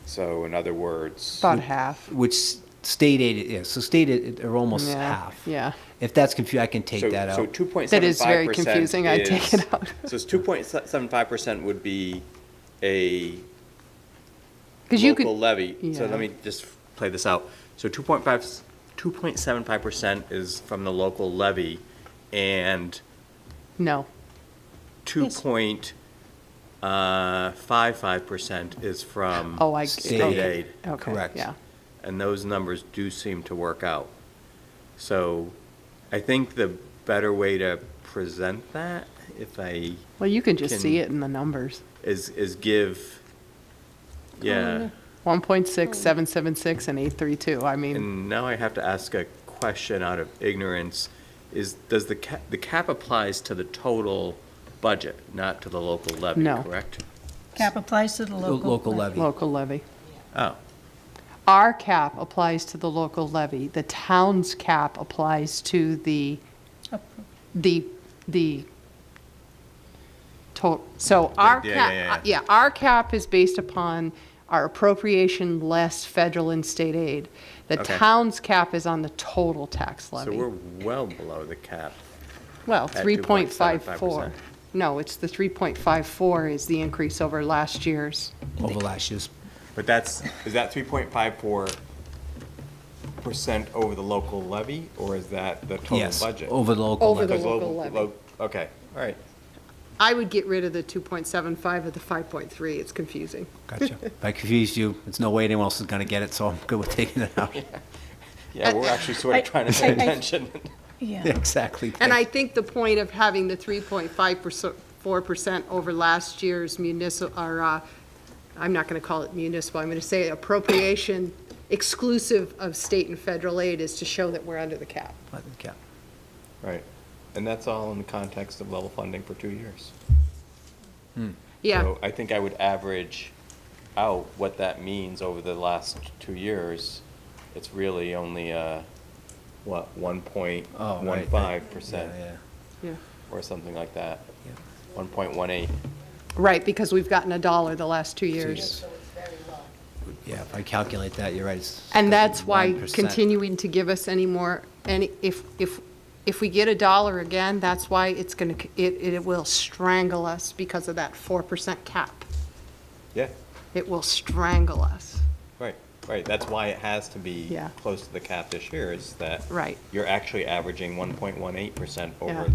[SPEAKER 1] So in other words,
[SPEAKER 7] About half.
[SPEAKER 4] Which state aid is. So state aid are almost
[SPEAKER 7] Yeah,
[SPEAKER 4] half.
[SPEAKER 7] yeah.
[SPEAKER 4] If that's confusing, I can take
[SPEAKER 1] so
[SPEAKER 4] that out.
[SPEAKER 1] 2.75%.
[SPEAKER 7] That is very confusing. I'd take it out.
[SPEAKER 1] So it's 2.75% would be a
[SPEAKER 7] 'Cause you could-
[SPEAKER 1] local levy. So
[SPEAKER 7] Yeah.
[SPEAKER 1] let me just play this out. So 2.75% is from the local levy, and
[SPEAKER 7] No.
[SPEAKER 1] 2.55% is from
[SPEAKER 7] Oh, I.
[SPEAKER 4] State
[SPEAKER 7] okay.
[SPEAKER 1] aid.
[SPEAKER 7] Okay,
[SPEAKER 4] Correct.
[SPEAKER 7] yeah.
[SPEAKER 1] And those numbers do seem to work out. So I think the better way to present that, if I,
[SPEAKER 7] Well, you can just see
[SPEAKER 1] Can-
[SPEAKER 7] it in the numbers.
[SPEAKER 1] is give, yeah.
[SPEAKER 7] 1.6, 776, and 832. I mean,
[SPEAKER 1] And now I have to ask a question out of ignorance. Does the cap applies to the total budget, not to the local levy,
[SPEAKER 7] No.
[SPEAKER 1] correct?
[SPEAKER 5] Cap applies to the local.
[SPEAKER 4] Local levy.
[SPEAKER 7] local levy.
[SPEAKER 1] Oh,
[SPEAKER 7] Our cap applies to the local levy. The town's cap applies to the total. So our
[SPEAKER 1] Yeah,
[SPEAKER 7] cap,
[SPEAKER 1] yeah,
[SPEAKER 7] yeah, our cap is based upon our appropriation less federal and state aid. The
[SPEAKER 1] Okay.
[SPEAKER 7] town's cap is on the total tax
[SPEAKER 1] so
[SPEAKER 7] levy.
[SPEAKER 1] we're well below the cap.
[SPEAKER 7] Well,
[SPEAKER 1] at
[SPEAKER 7] 3.54.
[SPEAKER 1] 2.75%.
[SPEAKER 7] No, it's the 3.54 is the increase over last year's.
[SPEAKER 4] Over last year's.
[SPEAKER 1] But is that 3.54% over the local levy, or is that the total
[SPEAKER 4] Yes,
[SPEAKER 1] budget?
[SPEAKER 4] over the local
[SPEAKER 7] Over
[SPEAKER 4] levy.
[SPEAKER 7] the local levy.
[SPEAKER 1] Okay, all right.
[SPEAKER 7] I would get rid of the 2.75 of the 5.3. It's confusing.
[SPEAKER 4] Gotcha. If I confused you, there's no way anyone else is going to get it, so I'm good with taking it out.
[SPEAKER 1] Yeah, we're actually sort of trying to pay attention.
[SPEAKER 5] Yeah.
[SPEAKER 4] Exactly.
[SPEAKER 7] And I think the point of having the 3.54% over last year's municipal, or, I'm not going to call it municipal, I'm going to say appropriation exclusive of state and federal aid is to show that we're under the cap.
[SPEAKER 4] Yeah.
[SPEAKER 1] Right, and that's all in the context of level funding for 2 years.
[SPEAKER 7] Yeah,
[SPEAKER 1] So I think I would average out what that means over the last 2 years. It's really only, what, 1.15%
[SPEAKER 4] Yeah.
[SPEAKER 7] yeah.
[SPEAKER 1] or something like that,
[SPEAKER 4] Yeah.
[SPEAKER 1] 1.18.
[SPEAKER 7] Right, because we've gotten $1 the last 2 years.
[SPEAKER 4] Yeah, if I calculate that, you're right. it's
[SPEAKER 7] And that's why
[SPEAKER 4] 1%.
[SPEAKER 7] continuing to give us any more, if we get $1 again, that's why it's going to, it will strangle us because of that 4% cap.
[SPEAKER 1] Yeah,
[SPEAKER 7] It will strangle us.
[SPEAKER 1] right, that's why it has to be
[SPEAKER 7] Yeah.
[SPEAKER 1] close to the cap this year, is that
[SPEAKER 7] Right.
[SPEAKER 1] you're actually averaging 1.18% over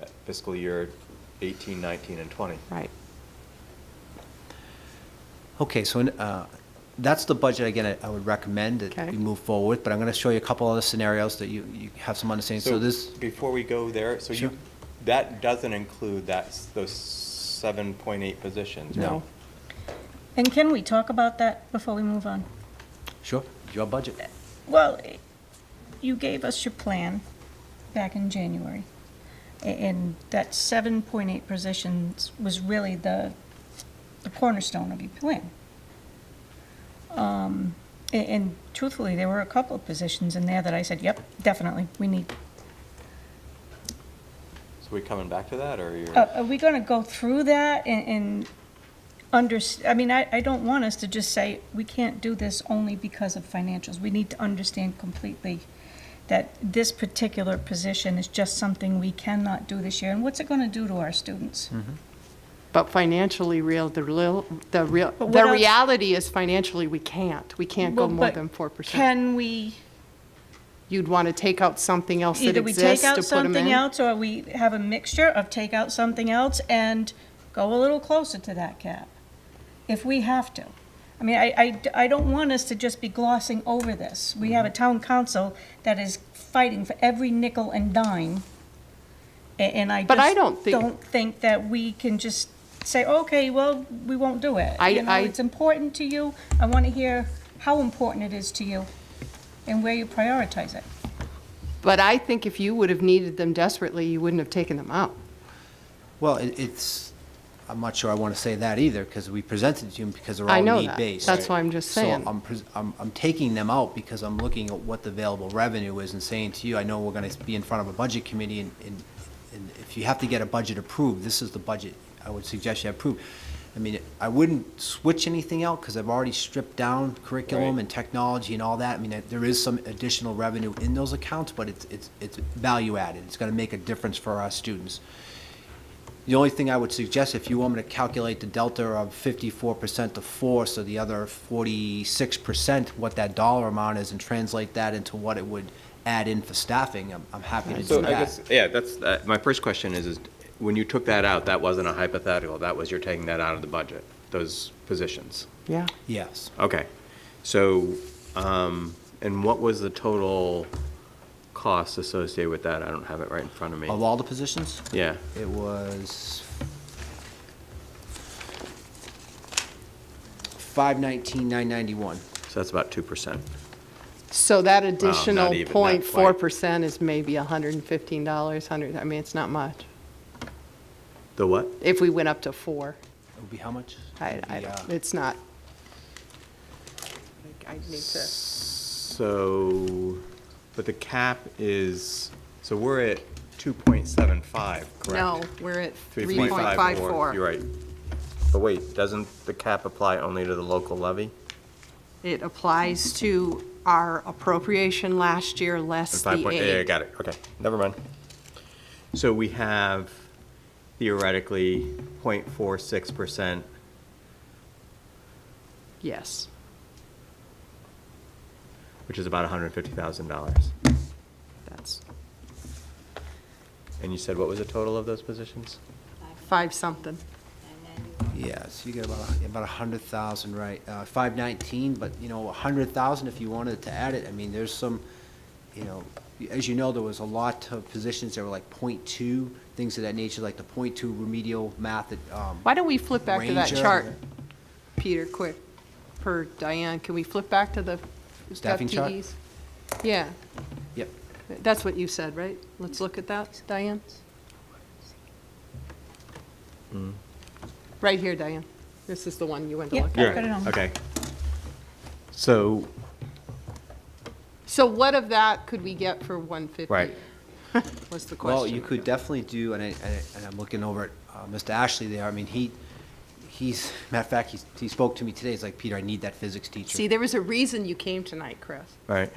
[SPEAKER 7] Yeah.
[SPEAKER 1] fiscal year 18, 19, and 20.
[SPEAKER 7] Right.
[SPEAKER 4] Okay, so that's the budget, again, I would recommend that
[SPEAKER 7] Okay.
[SPEAKER 4] we move forward, but I'm going to show you a couple other scenarios that you have some understanding. So this,
[SPEAKER 1] Before we go there, so
[SPEAKER 4] Sure.
[SPEAKER 1] that doesn't include those 7.8 positions, right?
[SPEAKER 7] No.
[SPEAKER 5] And can we talk about that before we move on?
[SPEAKER 4] sure, your budget.
[SPEAKER 5] Well, you gave us your plan back in January, and that 7.8 positions was really the cornerstone of your plan. And truthfully, there were a couple of positions in there that I said, yep, definitely, we need.
[SPEAKER 1] So we coming back to that, or you're?
[SPEAKER 5] Are we gonna go through that, and I mean, I don't want us to just say, we can't do this only because of financials. We need to understand completely that this particular position is just something we cannot do this year. And what's it going to do to our students?
[SPEAKER 7] But financially,
[SPEAKER 5] But what
[SPEAKER 7] the
[SPEAKER 5] else-
[SPEAKER 7] reality is financially, we can't. We can't go
[SPEAKER 5] Well,
[SPEAKER 7] more
[SPEAKER 5] but
[SPEAKER 7] than 4%.
[SPEAKER 5] Can we,
[SPEAKER 7] You'd want to take out something else that
[SPEAKER 5] either we take
[SPEAKER 7] exists to
[SPEAKER 5] out
[SPEAKER 7] put them
[SPEAKER 5] something
[SPEAKER 7] in?
[SPEAKER 5] else, or we have a mixture of take out something else and go a little closer to that cap, if we have to. I mean, I don't want us to just be glossing over this. We have a town council that is fighting for every nickel and dime, and I
[SPEAKER 7] But I
[SPEAKER 5] just
[SPEAKER 7] don't think-
[SPEAKER 5] don't think that we can just say, okay, well, we won't do it. You know, it's important to you. I want to hear how important it is to you and where you prioritize it.
[SPEAKER 7] But I think if you would have needed them desperately, you wouldn't have taken them out.
[SPEAKER 4] Well, I'm not sure I want to say that either, because we presented it to them because they're
[SPEAKER 7] I
[SPEAKER 4] all
[SPEAKER 7] know that.
[SPEAKER 4] need-based.
[SPEAKER 7] That's why I'm just saying.
[SPEAKER 4] So I'm taking them out because I'm looking at what the available revenue is and saying to you, I know we're going to be in front of a budget committee, and if you have to get a budget approved, this is the budget I would suggest you approve. I mean, I wouldn't switch anything out because I've already stripped down curriculum and technology and all that. I mean, there is some additional revenue in those accounts, but it's value added. It's going to make a difference for our students. The only thing I would suggest, if you want me to calculate the delta of 54% to 4, so the other 46%, what that dollar amount is, and translate that into what it would add in for staffing, I'm happy to do
[SPEAKER 1] So
[SPEAKER 4] that.
[SPEAKER 1] I guess, yeah, that's, my first question is when you took that out, that wasn't a hypothetical, that was you're taking that out of the budget, those positions?
[SPEAKER 7] Yeah.
[SPEAKER 4] Yes.
[SPEAKER 1] Okay. So, and what was the total cost associated with that? I don't have it right in front of me.
[SPEAKER 4] Of all the positions,
[SPEAKER 1] Yeah.
[SPEAKER 4] it was 519,991.
[SPEAKER 1] So that's about 2%.
[SPEAKER 7] So that additional
[SPEAKER 1] even, not quite.
[SPEAKER 7] 0.4% is maybe $115, I mean, it's not much.
[SPEAKER 1] The what?
[SPEAKER 7] If we went up to 4,
[SPEAKER 4] It would be how much?
[SPEAKER 7] it's not. I need to,
[SPEAKER 1] So, but the cap is, so we're at 2.75, correct?
[SPEAKER 7] no, we're at
[SPEAKER 1] 3.54.
[SPEAKER 7] 3.54.
[SPEAKER 1] You're right. But wait, doesn't the cap apply only to the local levy?
[SPEAKER 7] It applies to our appropriation last year less
[SPEAKER 1] And
[SPEAKER 7] the
[SPEAKER 1] 5
[SPEAKER 7] aid.
[SPEAKER 1] Yeah, got it, okay, never mind. So we have theoretically 0.46%.
[SPEAKER 7] Yes.
[SPEAKER 1] Which is about $150,000.
[SPEAKER 7] That's
[SPEAKER 1] And you said what was the total of those positions?
[SPEAKER 7] 5-something.
[SPEAKER 4] Yes, you get about 100,000, right? 519, but, 100,000 if you wanted to add it. I mean, there's some, as you know, there was a lot of positions that were like .2, things of that nature, like the .2 remedial math that,
[SPEAKER 7] Why don't we flip back to that
[SPEAKER 4] Ranger.
[SPEAKER 7] chart, Peter, quick, per Diane? Can we flip back to the
[SPEAKER 4] Staffing chart?
[SPEAKER 7] FTEs? Yeah,
[SPEAKER 4] Yep.
[SPEAKER 7] that's what you said, right? Let's look at that, Diane. Right here, Diane. This is the one you went to
[SPEAKER 5] Yep.
[SPEAKER 7] look
[SPEAKER 5] Yeah.
[SPEAKER 7] at.
[SPEAKER 5] Got it on.
[SPEAKER 1] Okay. So,
[SPEAKER 7] So what of that could we get for 150?
[SPEAKER 1] right.
[SPEAKER 7] Was the question.
[SPEAKER 4] Well, you could definitely do, and I'm looking over at Mr. Ashley there. I mean, he's, matter of fact, he spoke to me today. He's like, Peter, I need that physics teacher.
[SPEAKER 7] See, there was a reason you came tonight, Chris.
[SPEAKER 1] Right.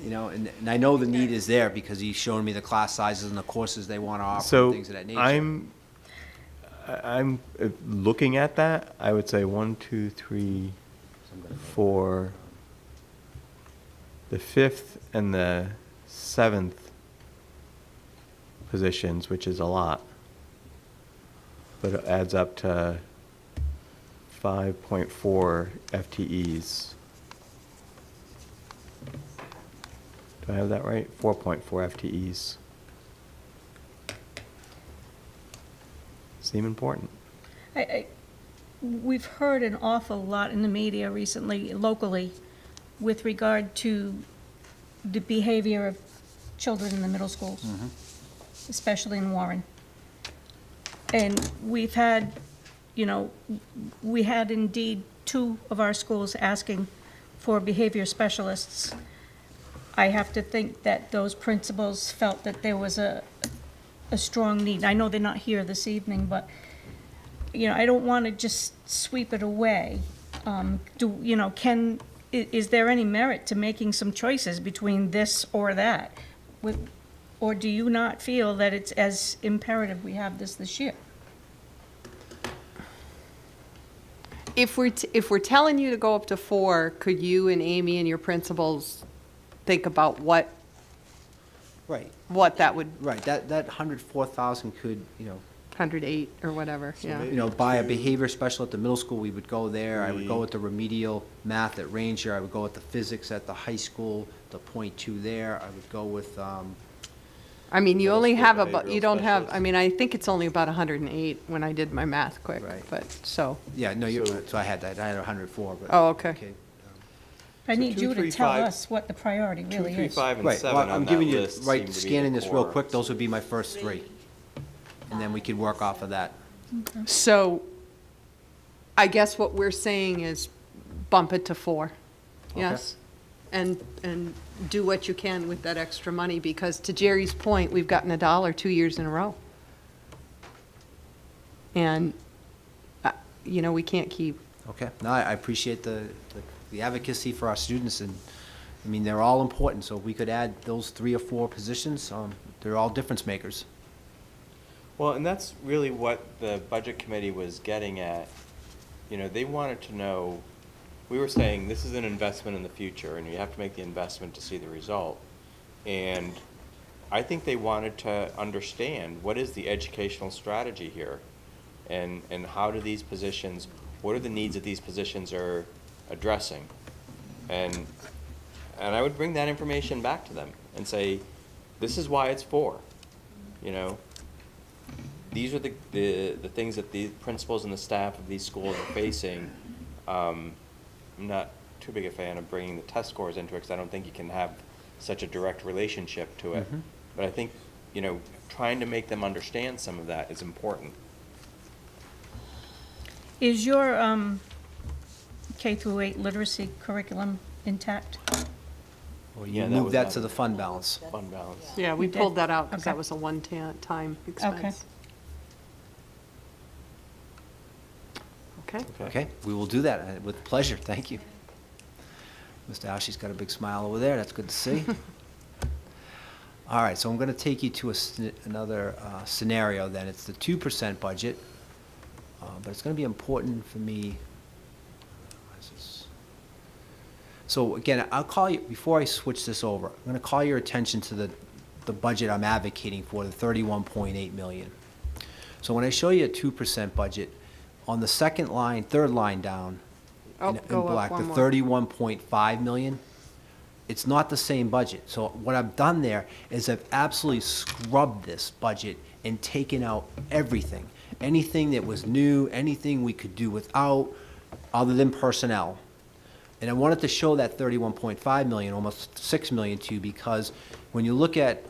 [SPEAKER 4] And I know the need is there because he's showing me the class sizes and the courses they want to offer and
[SPEAKER 1] So
[SPEAKER 4] things of that nature.
[SPEAKER 1] I'm looking at that. I would say 1, 2, 3, 4, the 5th and the 7th positions, which is a lot, but it adds up to 5.4 FTEs. Do I have that right? 4.4 FTEs. Seem important.
[SPEAKER 5] We've heard an awful lot in the media recently, locally, with regard to the behavior of children in the middle schools, especially in Warren. And we've had, we had indeed 2 of our schools asking for behavior specialists. I have to think that those principals felt that there was a strong need. I know they're not here this evening, but I don't want to just sweep it away. Is there any merit to making some choices between this or that? Or do you not feel that it's as imperative we have this year?
[SPEAKER 7] If we're telling you to go up to 4, could you and Amy and your principals think about what
[SPEAKER 4] Right,
[SPEAKER 7] that would,
[SPEAKER 4] right, that 104,000 could,
[SPEAKER 7] 108 or whatever, yeah.
[SPEAKER 4] buy a behavior special at the middle school, we would go there. I would go with the remedial math at Ranger. I would go with the physics at the high school, the .2 there. I would go with,
[SPEAKER 7] I mean, you
[SPEAKER 1] Middle
[SPEAKER 7] only
[SPEAKER 1] school
[SPEAKER 7] have
[SPEAKER 1] behavioral
[SPEAKER 7] you don't have,
[SPEAKER 1] specialist.
[SPEAKER 7] I mean, I think it's only about 108 when I did my math quick,
[SPEAKER 4] Right.
[SPEAKER 7] but, so,
[SPEAKER 4] yeah, no, so I had that. I had 104, but.
[SPEAKER 7] Oh, okay.
[SPEAKER 5] I
[SPEAKER 1] So
[SPEAKER 5] need you to tell
[SPEAKER 1] 235
[SPEAKER 5] us what the priority really is.
[SPEAKER 1] 235 and
[SPEAKER 4] Right,
[SPEAKER 1] 7
[SPEAKER 4] well,
[SPEAKER 1] on
[SPEAKER 4] I'm
[SPEAKER 1] that
[SPEAKER 4] giving you,
[SPEAKER 1] list seem
[SPEAKER 4] right,
[SPEAKER 1] to be the
[SPEAKER 4] scanning this real
[SPEAKER 1] core.
[SPEAKER 4] quick, those would be my first 3. And then we could work off of that.
[SPEAKER 7] So, I guess what we're saying is bump it to 4, yes? And do what you can with that extra money, because to Jerry's point, we've gotten $1 2 years in a row. And, we can't keep,
[SPEAKER 4] Okay, no, I appreciate the advocacy for our students, and, I mean, they're all important, so if we could add those 3 or 4 positions, they're all difference makers.
[SPEAKER 1] Well, and that's really what the budget committee was getting at. They wanted to know, we were saying this is an investment in the future, and you have to make the investment to see the result. And I think they wanted to understand, what is the educational strategy here? And how do these positions, what are the needs that these positions are addressing? And I would bring that information back to them and say, this is why it's for. These are the things that the principals and the staff of these schools are facing. I'm not too big a fan of bringing the test scores into it, because I don't think you can have such a direct relationship to it. But I think, trying to make them understand some of that is important.
[SPEAKER 5] Is your K through 8 literacy curriculum intact?
[SPEAKER 4] Well,
[SPEAKER 1] Yeah,
[SPEAKER 4] you
[SPEAKER 1] that
[SPEAKER 4] move
[SPEAKER 1] was
[SPEAKER 4] that
[SPEAKER 1] not
[SPEAKER 4] to
[SPEAKER 1] a-
[SPEAKER 4] the fund balance.
[SPEAKER 1] Fund balance.
[SPEAKER 7] yeah, we
[SPEAKER 5] You did?
[SPEAKER 7] pulled that out because that
[SPEAKER 5] Okay.
[SPEAKER 7] was a one-time expense. Okay.
[SPEAKER 4] Okay, we will do that with pleasure, thank you. Mr. Ashley's got a big smile over there, that's good to see. All right, so I'm going to take you to another scenario then. It's the 2% budget, but it's going to be important for me. What is this? So again, I'll call you, before I switch this over, I'm going to call your attention to the budget I'm advocating for, the $31.8 million. So when I show you a 2% budget, on the second line, third line down,
[SPEAKER 7] Oh,
[SPEAKER 4] in
[SPEAKER 7] go up
[SPEAKER 4] black,
[SPEAKER 7] one
[SPEAKER 4] the
[SPEAKER 7] more.
[SPEAKER 4] 31.5 million, it's not the same budget. So what I've done there is I've absolutely scrubbed this budget and taken out everything. Anything that was new, anything we could do without, other than personnel. And I wanted to show that 31.5 million, almost 6 million to you, because when you look at,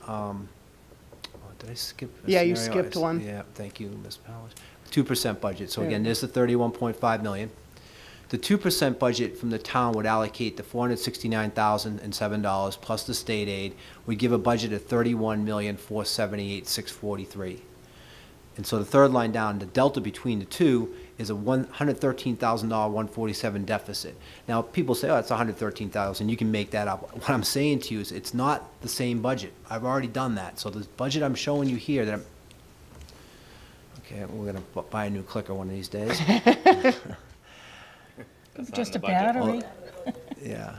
[SPEAKER 4] did I skip a
[SPEAKER 7] Yeah, you
[SPEAKER 4] scenario?
[SPEAKER 7] skipped one.
[SPEAKER 4] Yeah, thank you, Ms. Powers. 2% budget. So
[SPEAKER 7] There
[SPEAKER 4] again,
[SPEAKER 7] we go.
[SPEAKER 4] there's the 31.5 million. The 2% budget from the town would allocate the $469,007 plus the state aid. We'd give a budget of $31,478,643. And so the third line down, the delta between the two is a $113,000, 147 deficit. Now, people say, oh, it's 113,000, you can make that up. What I'm saying to you is it's not the same budget. I've already done that. So the budget I'm showing you here that I'm, okay, we're gonna buy a new clicker one of these days.
[SPEAKER 1] That's not
[SPEAKER 5] Just
[SPEAKER 1] in
[SPEAKER 5] a
[SPEAKER 1] the budget.
[SPEAKER 5] battery?
[SPEAKER 4] Yeah.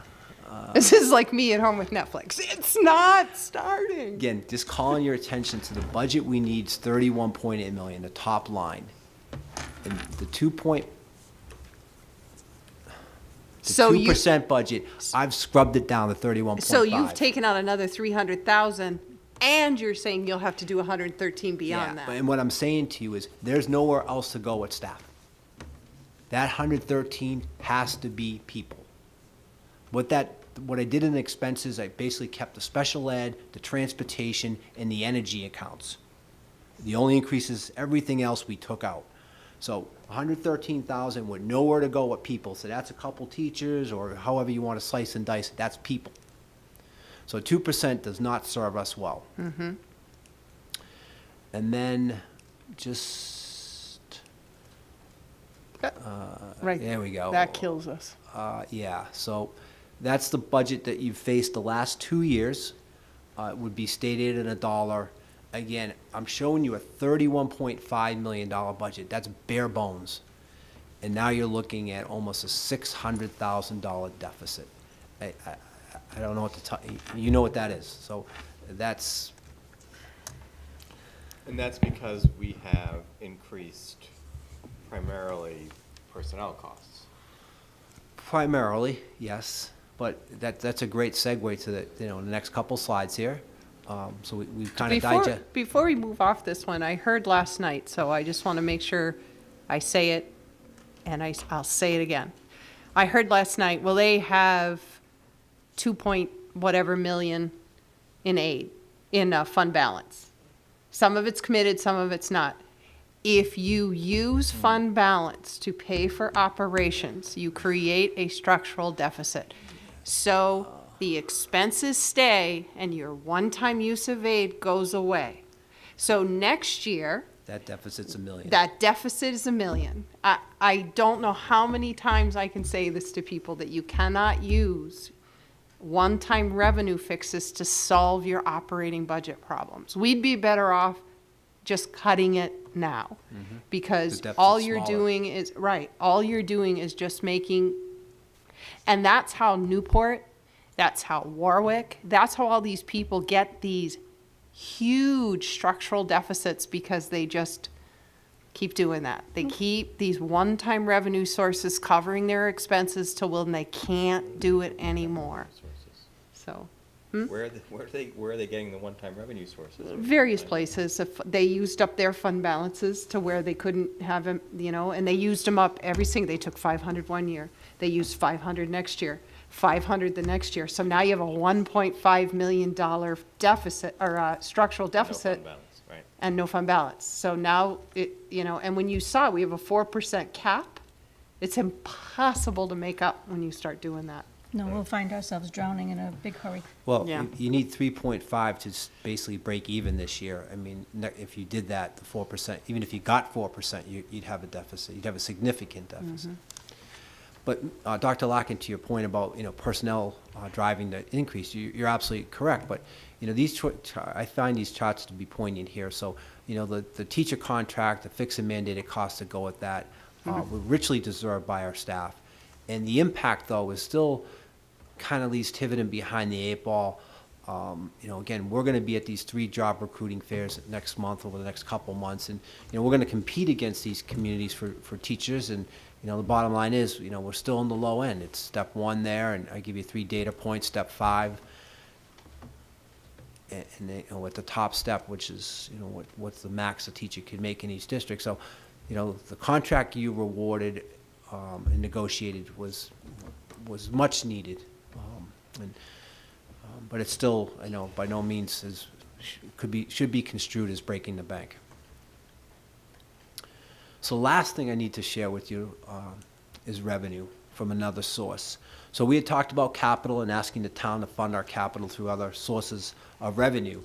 [SPEAKER 7] This is like me at home with Netflix. It's not starting.
[SPEAKER 4] Again, just calling your attention to the budget we need is 31.8 million, the top line. And the
[SPEAKER 7] So you-
[SPEAKER 4] 2% budget, I've scrubbed it down to 31.5.
[SPEAKER 7] So you've taken out another 300,000, and you're saying you'll have to do 113 beyond that.
[SPEAKER 4] And what I'm saying to you is, there's nowhere else to go with staff. That 113 has to be people. What I did in expenses, I basically kept the special ed, the transportation, and the energy accounts. The only increase is everything else we took out. So 113,000 with nowhere to go with people. So that's a couple teachers, or however you want to slice and dice it, that's people. So 2% does not serve us well. And then just,
[SPEAKER 7] Right.
[SPEAKER 4] There we go.
[SPEAKER 7] That kills us.
[SPEAKER 4] Yeah, so that's the budget that you've faced the last 2 years. It would be stated in a dollar. Again, I'm showing you a $31.5 million budget. That's bare bones. And now you're looking at almost a $600,000 deficit. I don't know what to tell you. You know what that is. So that's,
[SPEAKER 1] And that's because we have increased primarily personnel costs.
[SPEAKER 4] primarily, yes, but that's a great segue to the, the next couple slides here. So we've kind of digest.
[SPEAKER 7] Before we move off this one, I heard last night, so I just want to make sure I say it, and I'll say it again. I heard last night, well, they have 2 point whatever million in aid, in fund balance. Some of it's committed, some of it's not. If you use fund balance to pay for operations, you create a structural deficit. So the expenses stay and your one-time use of aid goes away. So next year,
[SPEAKER 4] That deficit's $1 million.
[SPEAKER 7] that deficit is $1 million. I don't know how many times I can say this to people, that you cannot use one-time revenue fixes to solve your operating budget problems. We'd be better off just cutting it now. Because
[SPEAKER 4] The
[SPEAKER 7] all
[SPEAKER 4] deficit's
[SPEAKER 7] you're
[SPEAKER 4] smaller.
[SPEAKER 7] doing is, right, all you're doing is just making, and that's how Newport, that's how Warwick, that's how all these people get these huge structural deficits, because they just keep doing that. They keep these one-time revenue sources covering their expenses till when they can't do it anymore. So,
[SPEAKER 1] Where are they getting the one-time revenue sources?
[SPEAKER 7] various places, if they used up their fund balances to where they couldn't have them, and they used them up every single, they took 500 one year, they used 500 next year, 500 the next year. So now you have a $1.5 million deficit, or structural deficit.
[SPEAKER 1] No fund balance, right.
[SPEAKER 7] And no fund balance. So now, and when you saw, we have a 4% cap, it's impossible to make up when you start doing that.
[SPEAKER 5] No, we'll find ourselves drowning in a big hurry.
[SPEAKER 4] Well,
[SPEAKER 7] Yeah.
[SPEAKER 4] you need 3.5 to basically break even this year. I mean, if you did that, the 4%, even if you got 4%, you'd have a deficit. You'd have a significant deficit. But Dr. Larkin, to your point about, personnel driving the increase, you're absolutely correct. But, I find these charts to be poignant here. So, the teacher contract, the fixed and mandated costs that go with that, were richly deserved by our staff. And the impact, though, is still kind of leaves Tiverton behind the 8 ball. Again, we're going to be at these 3 job recruiting fairs next month, over the next couple months, and we're going to compete against these communities for teachers. And the bottom line is, we're still in the low end. It's step 1 there, and I give you 3 data points. Step 5, and at the top step, which is what's the max a teacher could make in each district. So, the contract you rewarded and negotiated was much needed. But it's still, by no means should be construed as breaking the bank. So last thing I need to share with you is revenue from another source. So we had talked about capital and asking the town to fund our capital through other sources of revenue.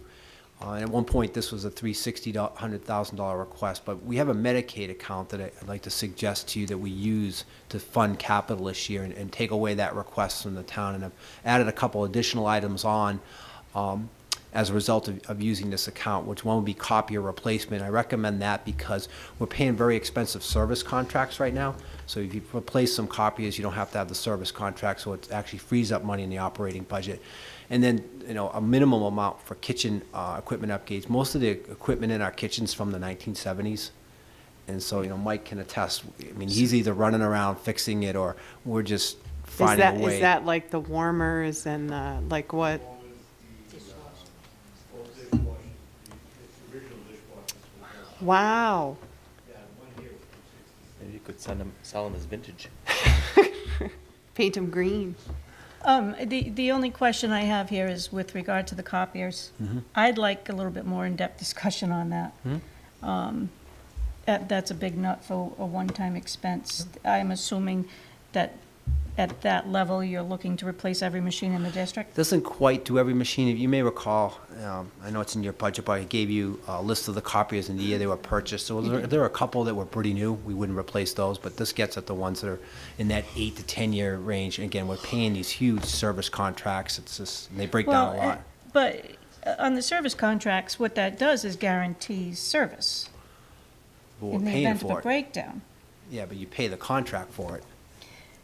[SPEAKER 4] And at one point, this was a $100,000 request, but we have a Medicaid account that I'd like to suggest to you that we use to fund capital this year and take away that request from the town. And I've added a couple additional items on as a result of using this account, which one would be copier replacement. I recommend that because we're paying very expensive service contracts right now. So if you replace some copiers, you don't have to have the service contract, so it actually frees up money in the operating budget. And then, a minimum amount for kitchen equipment upgrades. Most of the equipment in our kitchen's from the 1970s. And so, Mike can attest. I mean, he's either running around fixing it, or we're just finding a way.
[SPEAKER 7] Is that like the warmers and like what? Wow.
[SPEAKER 1] Maybe you could sell them as vintage.
[SPEAKER 7] Paint them green.
[SPEAKER 5] The only question I have here is with regard to the copiers. I'd like a little bit more in-depth discussion on that. That's a big nut for a one-time expense. I'm assuming that at that level, you're looking to replace every machine in the district?
[SPEAKER 4] Doesn't quite do every machine. You may recall, I know it's in your budget, but I gave you a list of the copiers in the year they were purchased. So there are a couple that were pretty new. We wouldn't replace those, but this gets at the ones that are in that 8 to 10 year range. And again, we're paying these huge service contracts. It's just, and they break down a lot.
[SPEAKER 5] But on the service contracts, what that does is guarantees service
[SPEAKER 4] But we're
[SPEAKER 5] in the
[SPEAKER 4] paying
[SPEAKER 5] event of
[SPEAKER 4] for
[SPEAKER 5] a
[SPEAKER 4] it.
[SPEAKER 5] breakdown.
[SPEAKER 4] Yeah, but you pay the contract for it.